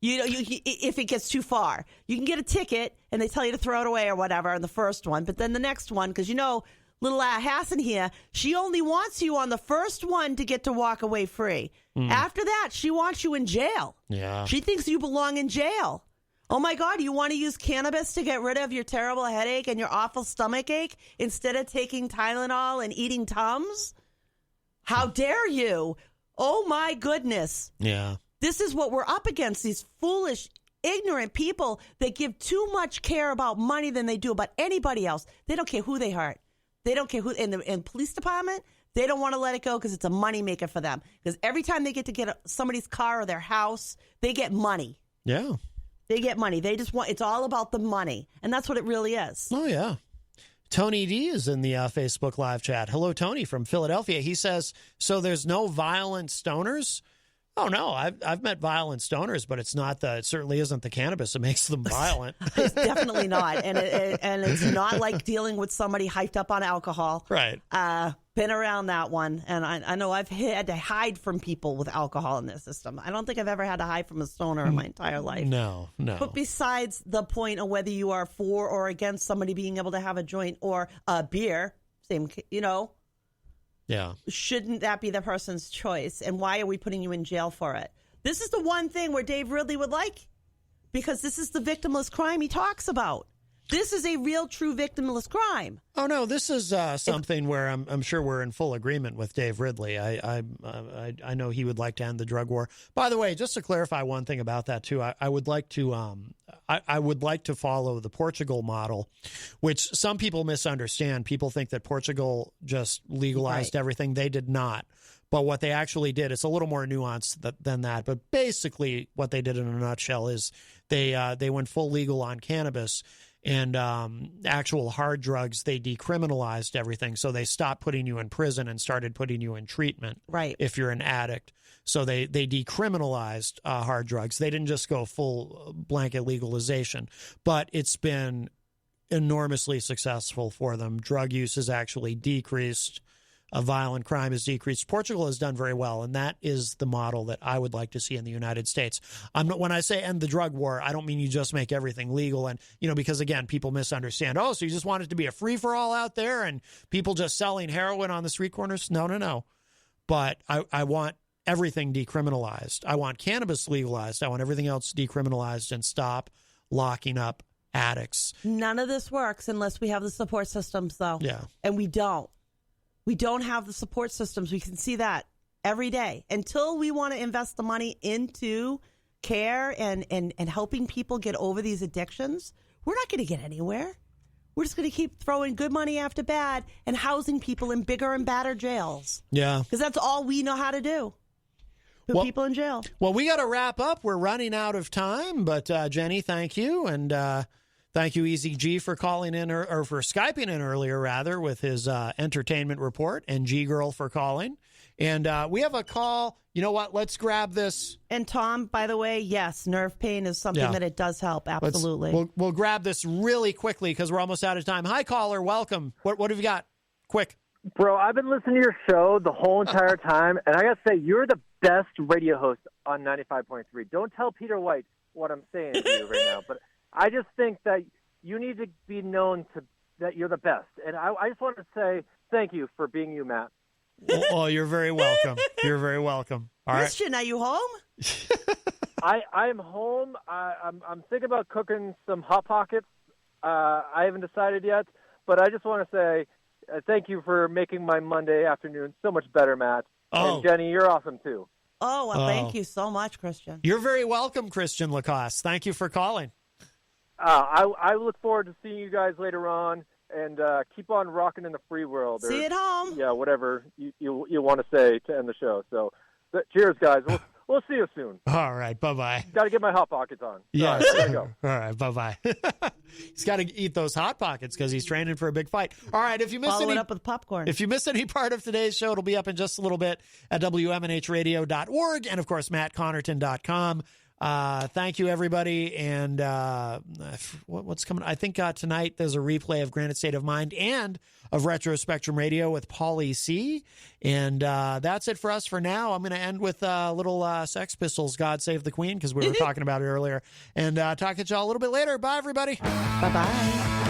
If it gets too far, you can get a ticket and they tell you to throw it away or whatever on the first one. But then the next one, because little Hassan here, she only wants you on the first one to get to walk away free. After that, she wants you in jail. Yeah. She thinks you belong in jail. Oh, my God, you want to use cannabis to get rid of your terrible headache and your awful stomach ache instead of taking Tylenol and eating Tums? How dare you? Oh, my goodness. Yeah. This is what we're up against, these foolish, ignorant people that give too much care about money than they do about anybody else. They don't care who they hurt. They don't care who. In the police department, they don't want to let it go because it's a moneymaker for them. Because every time they get somebody's car or their house, they get money. Yeah. They get money. They just want, it's all about the money. And that's what it really is. Oh, yeah. Tony D is in the Facebook live chat. Hello, Tony from Philadelphia. He says, so there's no violent stoners? Oh, no, I've met violent stoners, but it certainly isn't the cannabis that makes them violent. It's definitely not. And it's not like dealing with somebody hyped up on alcohol. Right. Been around that one. And I know I've had to hide from people with alcohol in their system. I don't think I've ever had to hide from a stoner in my entire life. No. But besides the point of whether you are for or against somebody being able to have a joint or a beer, same, Yeah. Shouldn't that be the person's choice? And why are we putting you in jail for it? This is the one thing where Dave Ridley would like, because this is the victimless crime he talks about. This is a real, true victimless crime. Oh, no, this is something where I'm sure we're in full agreement with Dave Ridley. I know he would like to end the drug war. By the way, just to clarify one thing about that, too, I would like to follow the Portugal model, which some people misunderstand. People think that Portugal just legalized everything. They did not. But what they actually did, it's a little more nuanced than that. But basically what they did in a nutshell is they went full legal on cannabis. And actual hard drugs, they decriminalized everything. So they stopped putting you in prison and started putting you in treatment. Right. If you're an addict. So they decriminalized hard drugs. They didn't just go full blanket legalization. But it's been enormously successful for them. Drug use has actually decreased. Violent crime has decreased. Portugal has done very well, and that is the model that I would like to see in the United States. When I say end the drug war, I don't mean you just make everything legal, and because again, people misunderstand. Oh, so you just want it to be a free for all out there, and people just selling heroin on the street corners? No. But I want everything decriminalized. I want cannabis legalized. I want everything else decriminalized and stop locking up addicts. None of this works unless we have the support systems, though. Yeah, and we don't. We don't have the support systems. We can see that every day. Until we want to invest the money into care and helping people get over these addictions, we're not going to get anywhere. We're just going to keep throwing good money after bad and housing people in bigger and badder jails. Yeah. Because that's all we know how to do. Put people in jail. Well, we got to wrap up. We're running out of time. But, Jenny, thank you. And thank you, Eazy-G, for calling in or for Skyping in earlier, rather, with his entertainment report, and G-Girl for calling. And we have a call. You know what? Let's grab this. And Tom, by the way, yes, nerve pain is something that it does help. Absolutely. We'll grab this really quickly because we're almost out of time. Hi, caller. Welcome. What have you got? Quick. Bro, I've been listening to your show the whole entire time, and I got to say, you're the best radio host on 95.3. Don't tell Peter White what I'm saying to you right now, but I just think that you need to be known that you're the best. And I just want to say thank you for being you, Matt. Oh, you're very welcome. You're very welcome. All Christian, are you home? I'm home. I'm thinking about cooking some Hot Pockets. I haven't decided yet, but I just want to say thank you for making my Monday afternoon so much better, Matt. Oh. And Jenny, you're awesome too. Oh, well, thank you so much, Christian. You're very welcome, Christian Lacoste. Thank you for calling. I look forward to seeing you guys later on, and keep on rocking in the free world. See you at home. Yeah, whatever you want to say to end the show. So, cheers, guys. We'll see you soon. All right, bye-bye. Got to get my Hot Pockets on. Yeah, all right, there you go. All right, bye-bye. He's got to eat those Hot Pockets because he's training for a big fight. All right, if you missed Follow it up with popcorn. If you missed any part of today's show, it'll be up in just a little bit at WMNHradio.org and, of course, MattConnarton.com. Thank you, everybody. And what's coming? I think tonight there's a replay of Granite State of Mind and of Retro Spectrum Radio with Paulie C. And that's it for us for now. I'm going to end with a little Sex Pistols, God Save the Queen, because we were talking about it earlier. And talk to y'all a little bit later. Bye, everybody. Bye-bye.